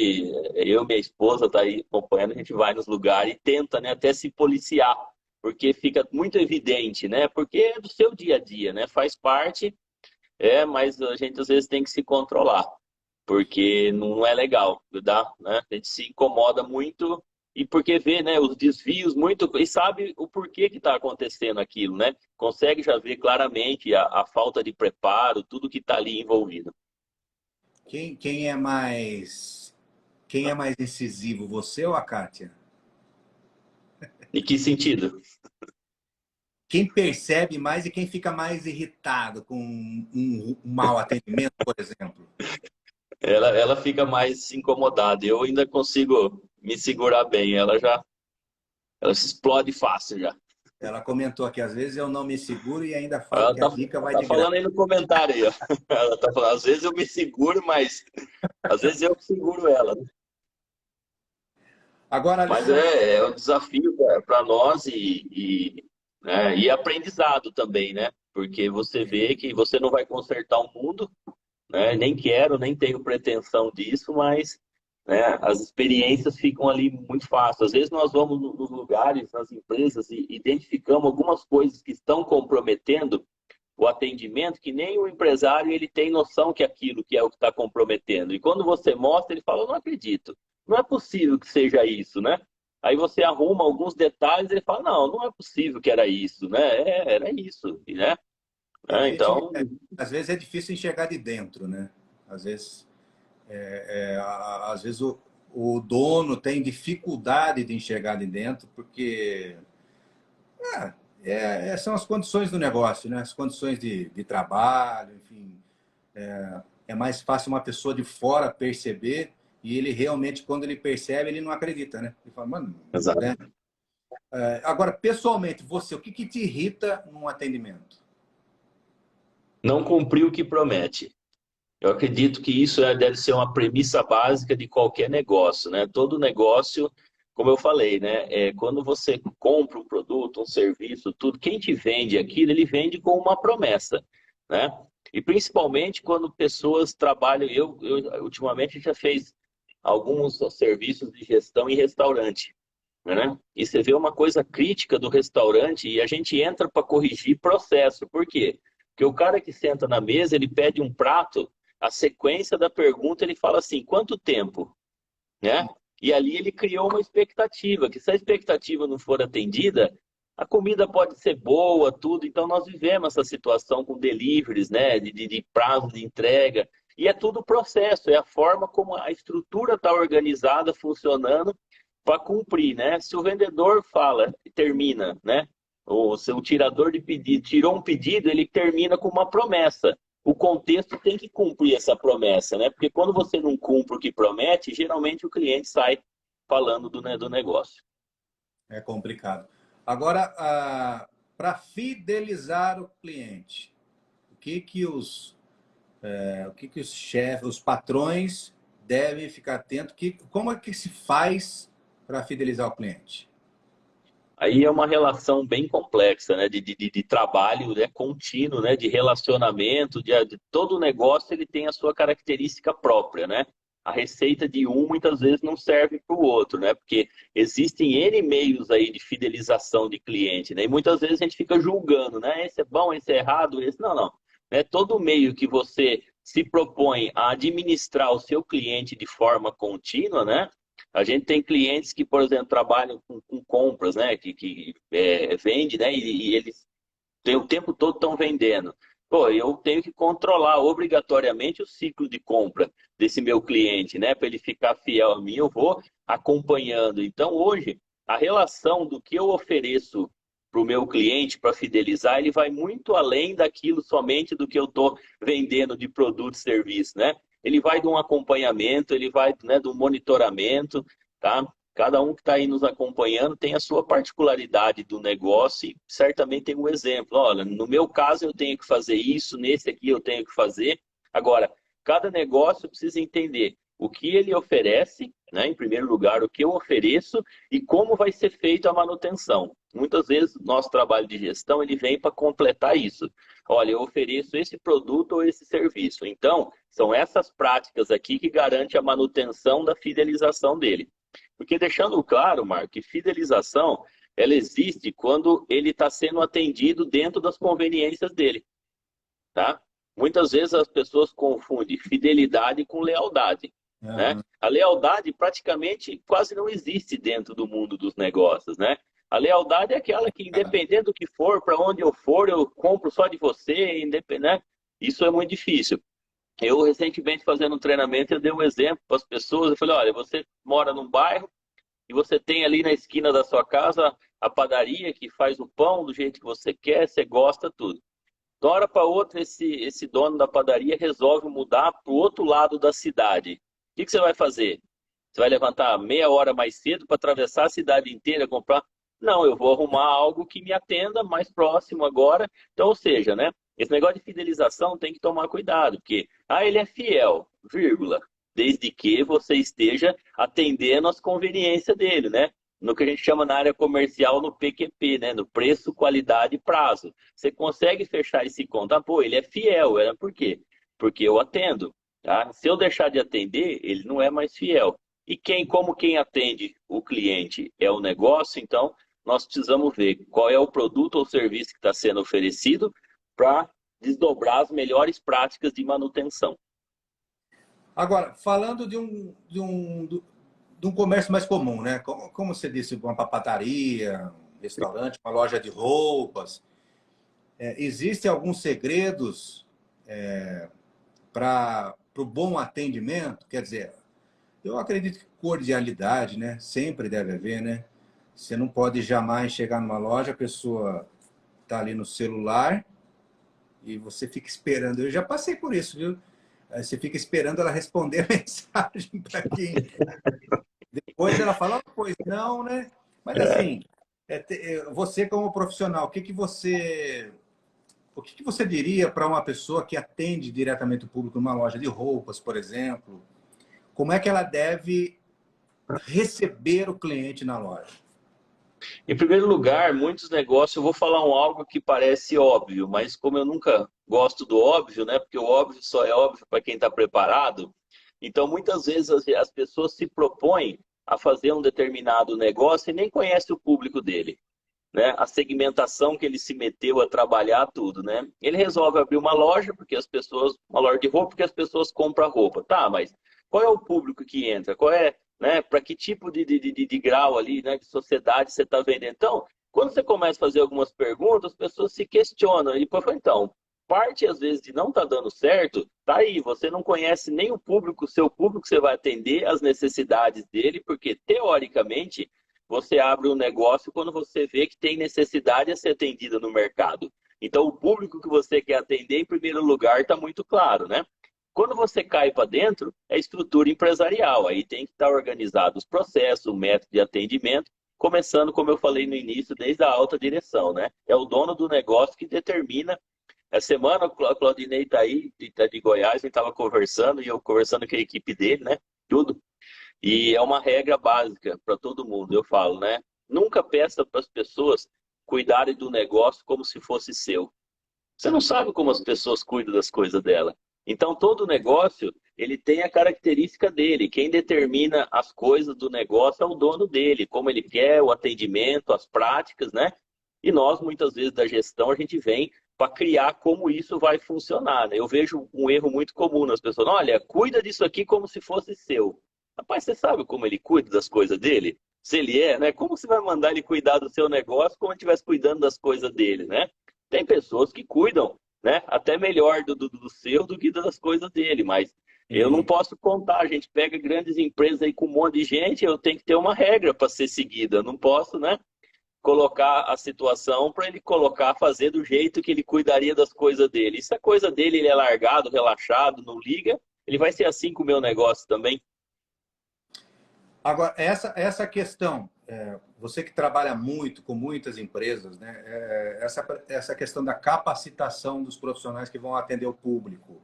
eu e minha esposa tá aí acompanhando, a gente vai nos lugares e tenta, né, até se policiar, porque fica muito evidente, né? Porque é do seu dia a dia, né? Faz parte, mas a gente às vezes tem que se controlar, porque não é legal, dá, né? A gente se incomoda muito e porque vê, né, os desvios muito e sabe o porquê que está acontecendo aquilo, né? Consegue já ver claramente a falta de preparo, tudo que está ali envolvido. Quem é mais incisivo, você ou a Kátia? Em que sentido? Quem percebe mais e quem fica mais irritado com um mau atendimento, por exemplo? Ela fica mais incomodada. Eu ainda consigo me segurar bem. Ela se explode fácil já. Ela comentou que às vezes eu não me seguro e ainda falo Ela que a dica vai tá de graça. falando aí no comentário aí, ó. Ela tá falando, às vezes eu me seguro, mas às vezes eu que seguro ela. Agora, Mas Alessandro, é um desafio para nós e aprendizado também, né? Porque você vê que você não vai consertar o mundo, né? Nem quero, nem tenho pretensão disso, mas né? As experiências ficam ali muito fáceis. Às vezes nós vamos nos lugares, nas empresas, e identificamos algumas coisas que estão comprometendo o atendimento, que nem o empresário ele tem noção que aquilo que é o que está comprometendo. E quando você mostra, ele fala, eu não acredito. Não é possível que seja isso, né? Aí você arruma alguns detalhes e ele fala, não, não é possível que era isso, né? Era isso, né? A gente, Então, às vezes é difícil enxergar de dentro, né? Às vezes, às vezes o dono tem dificuldade de enxergar de dentro, porque são as condições do negócio, né? As condições de trabalho, enfim. É mais fácil uma pessoa de fora perceber e ele realmente, quando ele percebe, ele não acredita, né? Ele fala, mano, né? exato. Agora, pessoalmente, você, o que, que te irrita num atendimento? Não cumpriu o que promete. Eu acredito que isso deve ser uma premissa básica de qualquer negócio, né? Todo negócio, como eu falei, né? Quando você compra um produto, um serviço, tudo, quem te vende aquilo, ele vende com uma promessa, né? E principalmente quando pessoas trabalham, eu ultimamente já fez alguns serviços de gestão em restaurante, né? E você vê uma coisa crítica do restaurante e a gente entra para corrigir processo. Por quê? Porque o cara que senta na mesa, ele pede um prato, a sequência da pergunta, ele fala assim, quanto tempo? Né? E ali ele criou uma expectativa, que se a expectativa não for atendida, a comida pode ser boa, tudo. Então nós vivemos essa situação com deliveries, né? De prazo de entrega. E é tudo processo, é a forma como a estrutura está organizada, funcionando para cumprir, né? Se o vendedor fala e termina, né? Ou se o tirador de pedido tirou um pedido, ele termina com uma promessa. O contexto tem que cumprir essa promessa, né? Porque quando você não cumpre o que promete, geralmente o cliente sai falando do negócio. É complicado. Agora, para fidelizar o cliente, o que que os chefes, os patrões devem ficar atentos? Como é que se faz para fidelizar o cliente? Aí é uma relação bem complexa, né? De trabalho, né? Contínuo, né? De relacionamento, de todo negócio ele tem a sua característica própria, né? A receita de um muitas vezes não serve para o outro, né? Porque existem N meios aí de fidelização de cliente, né? E muitas vezes a gente fica julgando, né? Esse é bom, esse é errado, esse não, não. É todo meio que você se propõe a administrar o seu cliente de forma contínua, né? A gente tem clientes que, por exemplo, trabalham com compras, né? Que vende, né? E eles o tempo todo estão vendendo. Pô, eu tenho que controlar obrigatoriamente o ciclo de compra desse meu cliente, né? Para ele ficar fiel a mim, eu vou acompanhando. Então, hoje, a relação do que eu ofereço para o meu cliente para fidelizar, ele vai muito além daquilo somente do que eu estou vendendo de produto e serviço, né? Ele vai de um acompanhamento, ele vai, né, do monitoramento, tá? Cada um que está aí nos acompanhando tem a sua particularidade do negócio e certamente tem um exemplo. Olha, no meu caso eu tenho que fazer isso, nesse aqui eu tenho que fazer. Agora, cada negócio precisa entender o que ele oferece, né? Em primeiro lugar, o que eu ofereço e como vai ser feita a manutenção. Muitas vezes, nosso trabalho de gestão ele vem para completar isso. Olha, eu ofereço esse produto ou esse serviço. Então, são essas práticas aqui que garantem a manutenção da fidelização dele. Porque deixando claro, Marco, que fidelização ela existe quando ele está sendo atendido dentro das conveniências dele, tá? Muitas vezes as pessoas confundem fidelidade com lealdade, né? Aham. A lealdade praticamente quase não existe dentro do mundo dos negócios, né? A lealdade é aquela que, independente do que for, para onde eu for, eu compro só de você, independente, né? Isso é muito difícil. Eu, recentemente, fazendo um treinamento, eu dei um exemplo para as pessoas. Eu falei, olha, você mora num bairro, e você tem ali na esquina da sua casa a padaria que faz o pão do jeito que você quer, você gosta, tudo. De uma hora para outra, esse dono da padaria resolve mudar para o outro lado da cidade. O que você vai fazer? Você vai levantar meia hora mais cedo para atravessar a cidade inteira, comprar? Não, eu vou arrumar algo que me atenda mais próximo agora. Então, ou seja, né? Esse negócio de fidelização tem que tomar cuidado, porque, ele é fiel, vírgula, desde que você esteja atendendo às conveniências dele, né? No que a gente chama na área comercial, no PQP, né? No preço, qualidade e prazo. Você consegue fechar esse conta? Pô, ele é fiel. Por quê? Porque eu atendo. Tá? Se eu deixar de atender, ele não é mais fiel. E como quem atende o cliente é o negócio, então nós precisamos ver qual é o produto ou serviço que está sendo oferecido para desdobrar as melhores práticas de manutenção. Agora, falando de um comércio mais comum, né? Como você disse, uma papataria, um restaurante, uma loja de roupas. Existem alguns segredos para o bom atendimento? Quer dizer, eu acredito que cordialidade, né? Sempre deve haver, né? Você não pode jamais chegar numa loja, a pessoa está ali no celular e você fica esperando. Eu já passei por isso, viu? Aí você fica esperando ela responder a mensagem para quem. Depois ela fala, "Oh, pois não, né?" Mas assim, você como profissional, o que você diria para uma pessoa que atende diretamente o público numa loja de roupas, por exemplo? Como é que ela deve receber o cliente na loja? Em primeiro lugar, muitos negócios, eu vou falar algo que parece óbvio, mas como eu nunca gosto do óbvio, né? Porque o óbvio só é óbvio para quem está preparado. Então, muitas vezes as pessoas se propõem a fazer um determinado negócio e nem conhece o público dele, né? A segmentação que ele se meteu a trabalhar, tudo, né? Ele resolve abrir uma loja porque uma loja de roupa porque as pessoas compram roupa, tá? Mas qual é o público que entra? Qual é, né? Para que tipo de grau ali, né? De sociedade você está vendendo? Então, quando você começa a fazer algumas perguntas, as pessoas se questionam e depois, então, parte às vezes de não tá dando certo, tá aí, você não conhece nem o público, o seu público, você vai atender as necessidades dele, porque teoricamente você abre um negócio quando você vê que tem necessidade a ser atendida no mercado. Então, o público que você quer atender, em primeiro lugar, está muito claro, né? Quando você cai para dentro, é estrutura empresarial. Aí tem que estar organizado os processos, o método de atendimento, começando, como eu falei no início, desde a alta direção, né? É o dono do negócio que determina. Essa semana, o Claudinei está aí, tá de Goiás, a gente estava conversando, e eu conversando com a equipe dele, né? Tudo. E é uma regra básica para todo mundo, eu falo, né? Nunca peça para as pessoas cuidarem do negócio como se fosse seu. Você não sabe como as pessoas cuidam das coisas dela. Então, todo negócio, ele tem a característica dele. Quem determina as coisas do negócio é o dono dele, como ele quer, o atendimento, as práticas, né? E nós, muitas vezes, da gestão, a gente vem para criar como isso vai funcionar, né? Eu vejo um erro muito comum nas pessoas. Olha, cuida disso aqui como se fosse seu. Rapaz, você sabe como ele cuida das coisas dele? Se ele é, né? Como você vai mandar ele cuidar do seu negócio como ele estivesse cuidando das coisas dele, né? Tem pessoas que cuidam, né? Até melhor do seu do que das coisas dele, mas eu não E, posso contar. A gente pega grandes empresas aí com um monte de gente, eu tenho que ter uma regra para ser seguida. Eu não posso, né? Colocar a situação para ele fazer do jeito que ele cuidaria das coisas dele. E se a coisa dele ele é largado, relaxado, não liga, ele vai ser assim com o meu negócio também. agora, essa questão, você que trabalha muito com muitas empresas, né? Essa questão da capacitação dos profissionais que vão atender o público.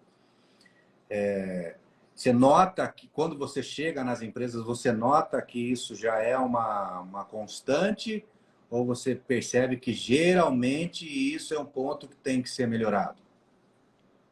Você nota que quando você chega nas empresas, você nota que isso já é uma constante ou você percebe que geralmente isso é um ponto que tem que ser melhorado?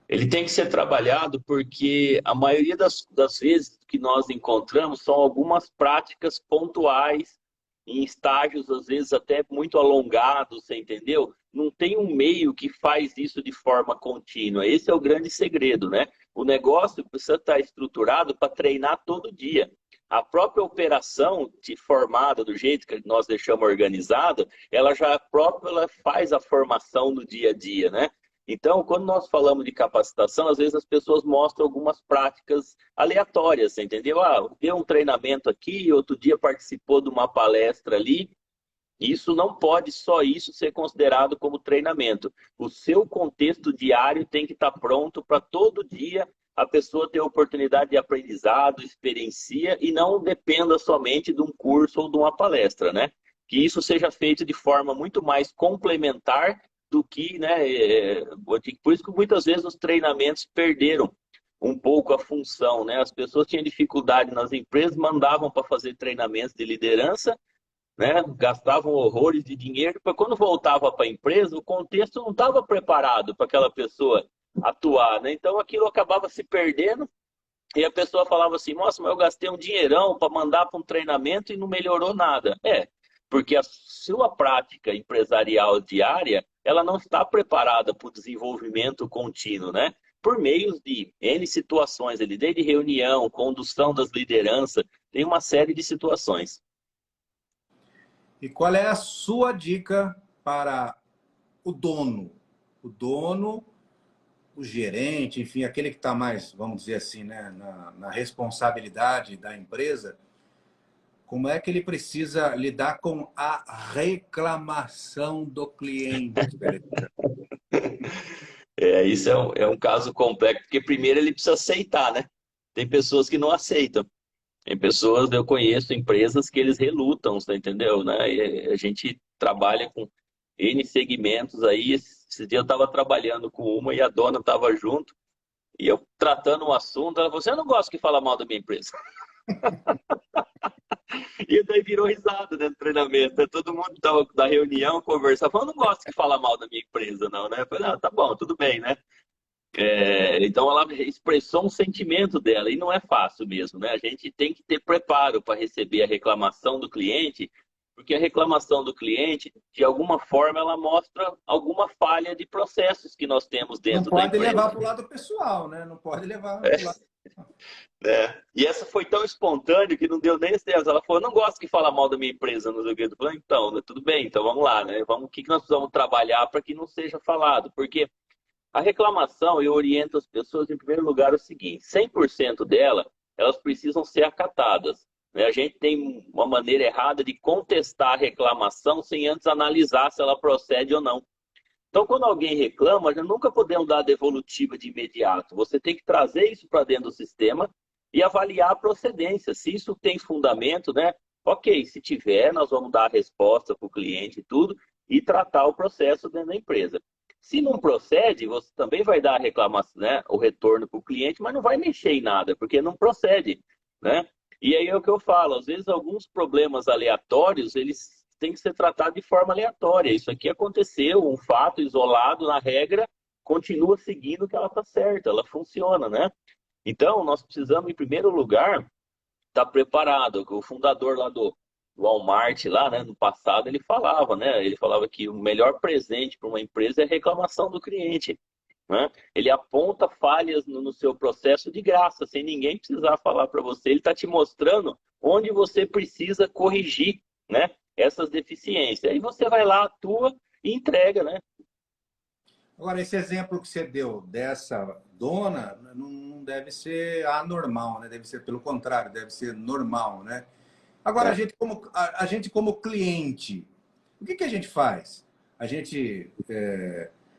Ele tem que ser trabalhado porque a maioria das vezes que nós encontramos são algumas práticas pontuais, em estágios, às vezes, até muito alongados, você entendeu? Não tem um meio que faz isso de forma contínua. Esse é o grande segredo, né? O negócio precisa estar estruturado para treinar todo dia. A própria operação formada do jeito que nós deixamos organizada, ela já própria ela faz a formação no dia a dia, né? Então, quando nós falamos de capacitação, às vezes as pessoas mostram algumas práticas aleatórias, você entendeu? Ah, deu um treinamento aqui, outro dia participou de uma palestra ali. Isso não pode só isso ser considerado como treinamento. O seu contexto diário tem que estar pronto para todo dia a pessoa ter oportunidade de aprendizado, experiencia e não dependa somente de um curso ou de uma palestra, né? Que isso seja feito de forma muito mais complementar do que, né? Por isso que muitas vezes os treinamentos perderam um pouco a função, né? As pessoas tinham dificuldade nas empresas, mandavam para fazer treinamentos de liderança, né? Gastavam horrores de dinheiro, para quando voltava para a empresa, o contexto não estava preparado para aquela pessoa atuar, né? Então aquilo acabava se perdendo E a pessoa falava assim, nossa, mas eu gastei um dinheirão para mandar para um treinamento e não melhorou nada. Porque a sua prática empresarial diária, ela não está preparada para o desenvolvimento contínuo, né? Por meio de N situações, ali, desde reunião, condução das lideranças, tem uma série de situações. E qual é a sua dica para o dono? O dono, o gerente, enfim, aquele que está mais, vamos dizer assim, né, na responsabilidade da empresa, como é que ele precisa lidar com a reclamação do cliente? Isso é um caso complexo, porque primeiro ele precisa aceitar, né? Tem pessoas que não aceitam. Tem pessoas, eu conheço empresas que eles relutam, você entendeu? Né? E a gente trabalha com N segmentos aí. Esse dia eu estava trabalhando com uma e a dona estava junto, e eu tratando um assunto, ela falou, você não gosta que fala mal da minha empresa. E daí virou risada dentro do treinamento. Né? Todo mundo estava da reunião, conversando, falando, eu não gosto que fala mal da minha empresa, não, né? Eu falei, tá bom, tudo bem, né? Então ela expressou um sentimento dela, e não é fácil mesmo, né? A gente tem que ter preparo para receber a reclamação do cliente, porque a reclamação do cliente, de alguma forma, ela mostra alguma falha de processos que nós temos Não dentro da pode empresa. levar para o lado pessoal, né? Não pode levar para o lado. E essa foi tão espontânea que não deu nem esse tempo. Ela falou, não gosto que fala mal da minha empresa, não sei o que. Eu falei, então, né, tudo bem, então vamos lá, né? O que nós precisamos trabalhar para que não seja falado? Porque a reclamação, eu oriento as pessoas, em primeiro lugar, o seguinte, 100% dela, elas precisam ser acatadas. Né? A gente tem uma maneira errada de contestar a reclamação sem antes analisar se ela procede ou não. Então, quando alguém reclama, já nunca podemos dar a devolutiva de imediato. Você tem que trazer isso para dentro do sistema e avaliar a procedência. Se isso tem fundamento, né? Ok, se tiver, nós vamos dar a resposta para o cliente e tudo, e tratar o processo dentro da empresa. Se não procede, você também vai dar a reclamação, né? O retorno para o cliente, mas não vai mexer em nada, porque não procede, né? E aí é o que eu falo, às vezes alguns problemas aleatórios, eles têm que ser tratados de forma aleatória. Isso aqui aconteceu, um fato isolado na regra, continua seguindo que ela está certa, ela funciona, né? Então, nós precisamos, em primeiro lugar, estar preparado. O fundador lá do Walmart, lá, né, no passado, ele falava, né? Ele falava que o melhor presente para uma empresa é a reclamação do cliente. Né? Ele aponta falhas no seu processo de graça, sem ninguém precisar falar para você. Ele está te mostrando onde você precisa corrigir, né, essas deficiências. Aí você vai lá, atua e entrega, né? Agora, esse exemplo que você deu dessa dona não deve ser anormal, né? Deve ser pelo contrário, deve ser normal, né? Agora, É. a gente como cliente, o que a gente faz? A gente...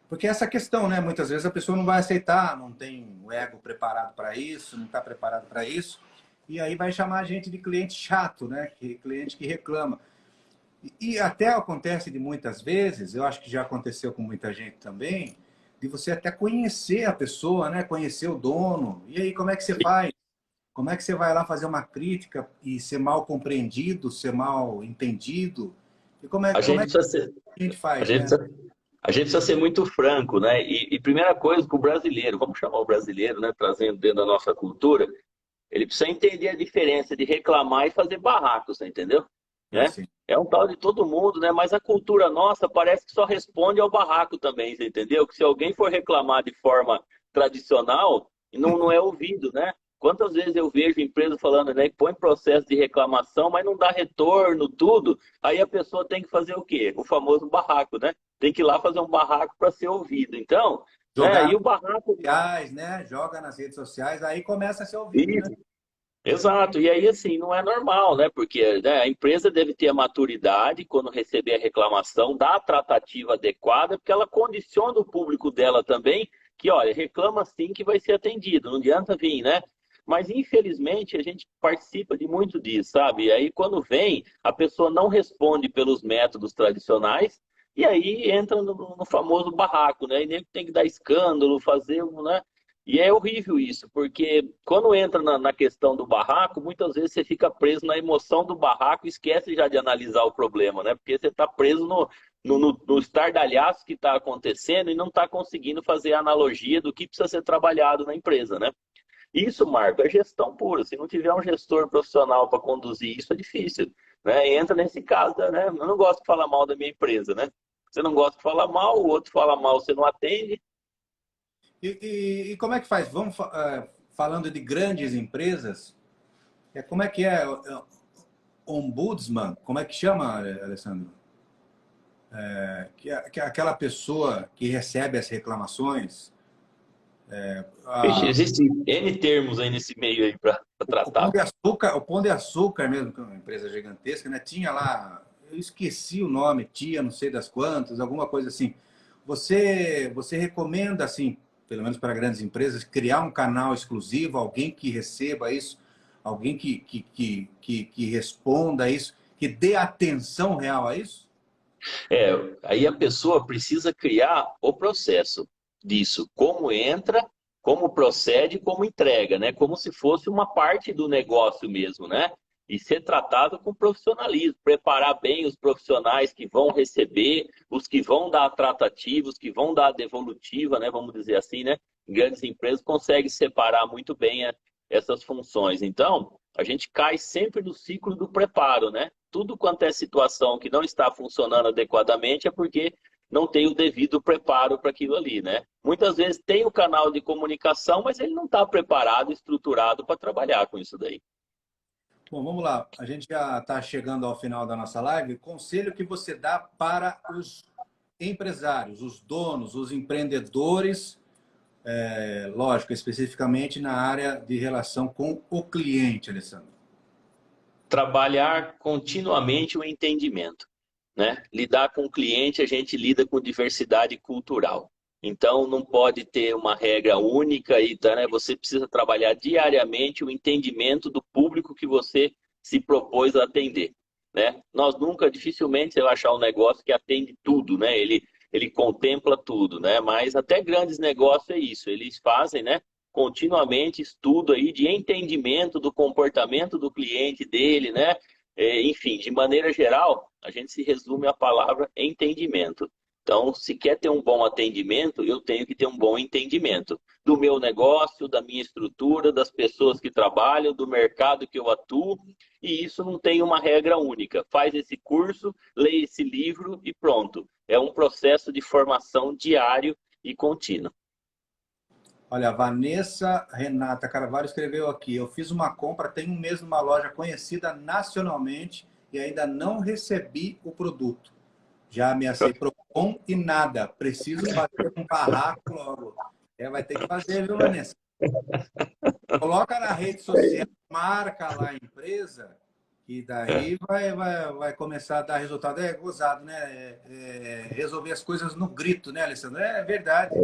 porque essa questão, né? Muitas vezes a pessoa não vai aceitar, não tem o ego preparado para isso, não está preparado para isso, e aí vai chamar a gente de cliente chato, né? Cliente que reclama. E até acontece de muitas vezes, eu acho que já aconteceu com muita gente também, de você até conhecer a pessoa, né? Conhecer o dono. E aí, como é que você faz? Como é que você vai lá fazer uma crítica e ser mal compreendido, ser mal entendido? E A como gente é que precisa ser, a gente a faz, gente né? precisa, a gente precisa ser muito franco, né? E primeira coisa, que o brasileiro, vamos chamar o brasileiro, né? Trazendo dentro da nossa cultura, ele precisa entender a diferença de reclamar e fazer barraco, você entendeu? Né? Assim. É um tal de todo mundo, né? Mas a cultura nossa parece que só responde ao barraco também, você entendeu? Que se alguém for reclamar de forma tradicional, não é ouvido, né? Quantas vezes eu vejo empresas falando, né, que põe processo de reclamação, mas não dá retorno, tudo. Aí a pessoa tem que fazer o quê? O famoso barraco, né? Tem que ir lá fazer um barraco para ser ouvido. Então, né? Jogar E nas o barraco. redes sociais, né? Joga nas redes sociais, aí começa a ser ouvido, né? Exato, e aí assim, não é normal, né? Porque né, a empresa deve ter a maturidade quando receber a reclamação, dar a tratativa adequada, porque ela condiciona o público dela também, que olha, reclama sim que vai ser atendido, não adianta vir, né? Mas infelizmente a gente participa de muito disso, sabe? E aí quando vem, a pessoa não responde pelos métodos tradicionais, e aí entra no famoso barraco, né? E nem tem que dar escândalo, fazer, né? E é horrível isso, porque quando entra na questão do barraco, muitas vezes você fica preso na emoção do barraco e esquece já de analisar o problema, né? Porque você está preso no estardalhaço que está acontecendo e não está conseguindo fazer a analogia do que precisa ser trabalhado na empresa, né? Isso, Marco, é gestão pura. Se não tiver um gestor profissional para conduzir isso, é difícil, né? Entra nesse caso, né? Eu não gosto de falar mal da minha empresa, né? Você não gosta de falar mal, o outro fala mal, você não atende. E como é que faz? Vamos falando de grandes empresas, como é que é? Ombudsman, como é que chama, Alessandro? Que é aquela pessoa que recebe as reclamações. Vixe, A, existem N termos aí nesse meio aí para tratar. o Pão de Açúcar mesmo, que é uma empresa gigantesca, né? Tinha lá, eu esqueci o nome, tia não sei das quantas, alguma coisa assim. Você recomenda, assim, pelo menos para grandes empresas, criar um canal exclusivo, alguém que receba isso, alguém que responda a isso, que dê atenção real a isso? É, aí a pessoa precisa criar o processo disso, como entra, como procede, como entrega, né? Como se fosse uma parte do negócio mesmo, né? E ser tratado com profissionalismo, preparar bem os profissionais que vão receber, os que vão dar a tratativa, os que vão dar a devolutiva, né? Vamos dizer assim, né? Grandes empresas conseguem separar muito bem essas funções. Então, a gente cai sempre no ciclo do preparo, né? Tudo quanto é situação que não está funcionando adequadamente é porque não tem o devido preparo para aquilo ali, né? Muitas vezes tem o canal de comunicação, mas ele não está preparado, estruturado para trabalhar com isso daí. Bom, vamos lá. A gente já está chegando ao final da nossa live. Conselho que você dá para os empresários, os donos, os empreendedores, lógico, especificamente na área de relação com o cliente, Alessandro. Trabalhar continuamente o entendimento, né? Lidar com o cliente, a gente lida com diversidade cultural. Então, não pode ter uma regra única, e tá, né? Você precisa trabalhar diariamente o entendimento do público que você se propôs a atender, né? Nós nunca, dificilmente, você vai achar um negócio que atende tudo, né? Ele contempla tudo, né? Mas até grandes negócios é isso, eles fazem, né? Continuamente estudo aí de entendimento do comportamento do cliente dele, né? Enfim, de maneira geral, a gente se resume à palavra entendimento. Então, se quer ter um bom atendimento, eu tenho que ter um bom entendimento do meu negócio, da minha estrutura, das pessoas que trabalham, do mercado que eu atuo, e isso não tem uma regra única. Faz esse curso, lê esse livro e pronto. É um processo de formação diário e contínuo. Olha, a Vanessa Renata Carvalho escreveu aqui: eu fiz uma compra tem um mês numa loja conhecida nacionalmente e ainda não recebi o produto. Já ameacei Procon e nada. Preciso fazer um barraco logo. Vai ter que fazer, viu, Vanessa? Coloca na rede social, marca lá a empresa, e daí vai começar a dar resultado. É gozado, né? Resolver as coisas no grito, né, Alessandro? É verdade.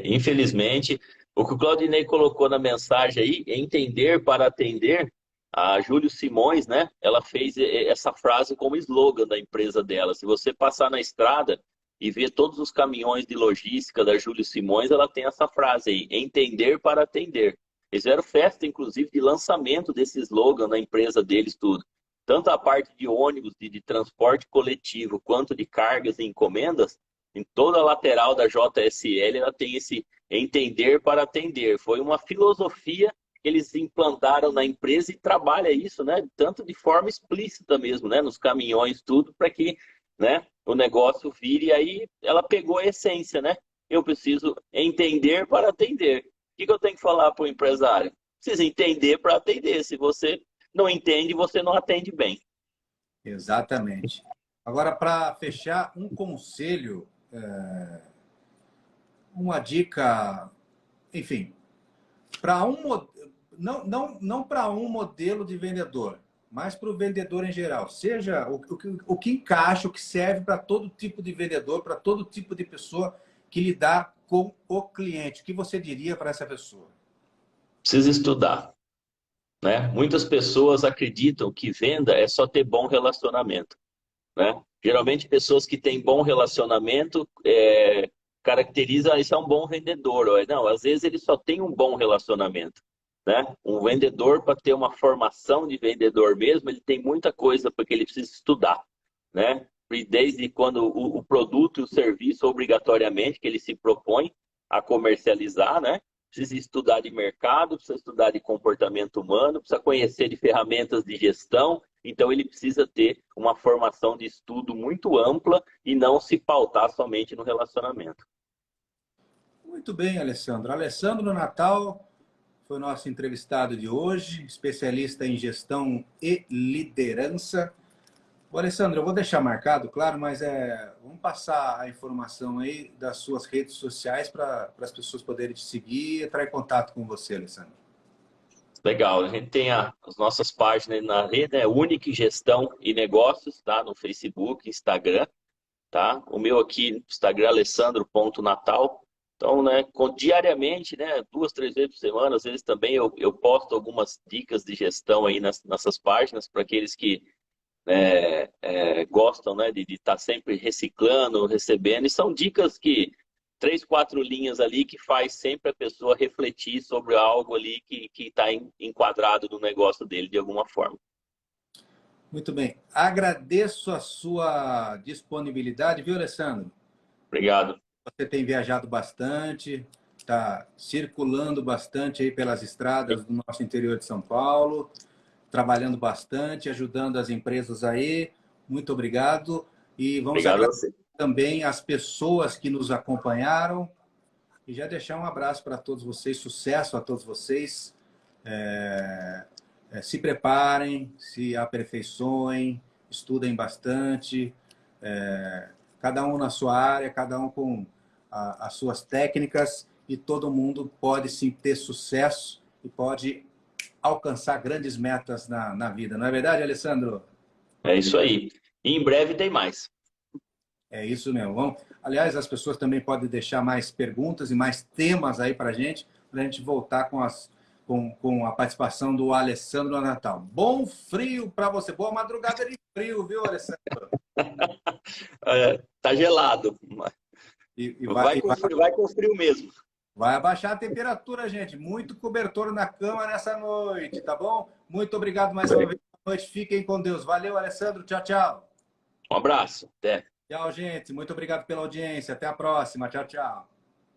Infelizmente, o que o Claudinei colocou na mensagem aí, entender para atender, a Júlio Simões, né? Ela fez essa frase como slogan da empresa dela. Se você passar na estrada e ver todos os caminhões de logística da Júlio Simões, ela tem essa frase aí, entender para atender. Eles fizeram festa, inclusive, de lançamento desse slogan na empresa deles, tudo. Tanto a parte de ônibus, de transporte coletivo, quanto de cargas e encomendas, em toda a lateral da JSL, ela tem esse entender para atender. Foi uma filosofia que eles implantaram na empresa e trabalha isso, né? Tanto de forma explícita mesmo, né? Nos caminhões, tudo, para que, né, o negócio vire. E aí ela pegou a essência, né? Eu preciso entender para atender. O que eu tenho que falar para o empresário? Precisa entender para atender. Se você não entende, você não atende bem. Exatamente. Agora, para fechar, um conselho, uma dica, enfim, para não para um modelo de vendedor, mas para o vendedor em geral. Seja o que encaixa, o que serve para todo tipo de vendedor, para todo tipo de pessoa que lidar com o cliente. O que você diria para essa pessoa? Precisa estudar, né? Muitas pessoas acreditam que venda é só ter bom relacionamento, né? Geralmente pessoas que têm bom relacionamento caracteriza isso é um bom vendedor. Não, às vezes ele só tem um bom relacionamento, né? Um vendedor, para ter uma formação de vendedor mesmo, ele tem muita coisa porque ele precisa estudar, né? E desde quando o produto e o serviço obrigatoriamente que ele se propõe a comercializar, né? precisa estudar de mercado, precisa estudar de comportamento humano, precisa conhecer de ferramentas de gestão. Então, ele precisa ter uma formação de estudo muito ampla e não se pautar somente no relacionamento. Muito bem, Alessandro. Alessandro Natal foi o nosso entrevistado de hoje, especialista em gestão e liderança. Ô, Alessandro, eu vou deixar marcado, claro, mas vamos passar a informação aí das suas redes sociais para as pessoas poderem te seguir e entrar em contato com você, Alessandro. Legal, a gente tem as nossas páginas na rede, Unique Gestão e Negócios, tá? No Facebook, Instagram, tá? O meu aqui no Instagram, alessandro.natal. Então, né, diariamente, né, 2, 3 vezes por semana, às vezes também eu posto algumas dicas de gestão aí nessas páginas para aqueles que gostam, né, de estar sempre reciclando, recebendo. E são dicas que 3, 4 linhas ali que faz sempre a pessoa refletir sobre algo ali que está enquadrado no negócio dele de alguma forma. Muito bem. Agradeço a sua disponibilidade, viu, Alessandro? Obrigado. Você tem viajado bastante, está circulando bastante aí pelas estradas do nosso interior de São Paulo, trabalhando bastante, ajudando as empresas aí. Muito obrigado. E vamos agradecer também as pessoas que nos acompanharam. E já deixar um abraço para todos vocês, sucesso a todos vocês. Se preparem, se aperfeiçoem, estudem bastante. Cada um na sua área, cada um com as suas técnicas, e todo mundo pode sim ter sucesso e pode alcançar grandes metas na vida. Não é verdade, Alessandro? É isso aí. E em breve tem mais. É isso mesmo. Aliás, as pessoas também podem deixar mais perguntas e mais temas aí para a gente voltar com a participação do Alessandro Natal. Bom frio para você. Boa madrugada de frio, viu, Alessandro? Tá gelado. Vai com frio mesmo. Vai abaixar a temperatura, gente. Muito cobertor na cama nessa noite, tá bom? Muito obrigado mais uma vez. Boa noite. Fiquem com Deus. Valeu, Alessandro. Tchau, tchau. Um abraço. Até. Tchau, gente. Muito obrigado pela audiência. Até a próxima. Tchau, tchau.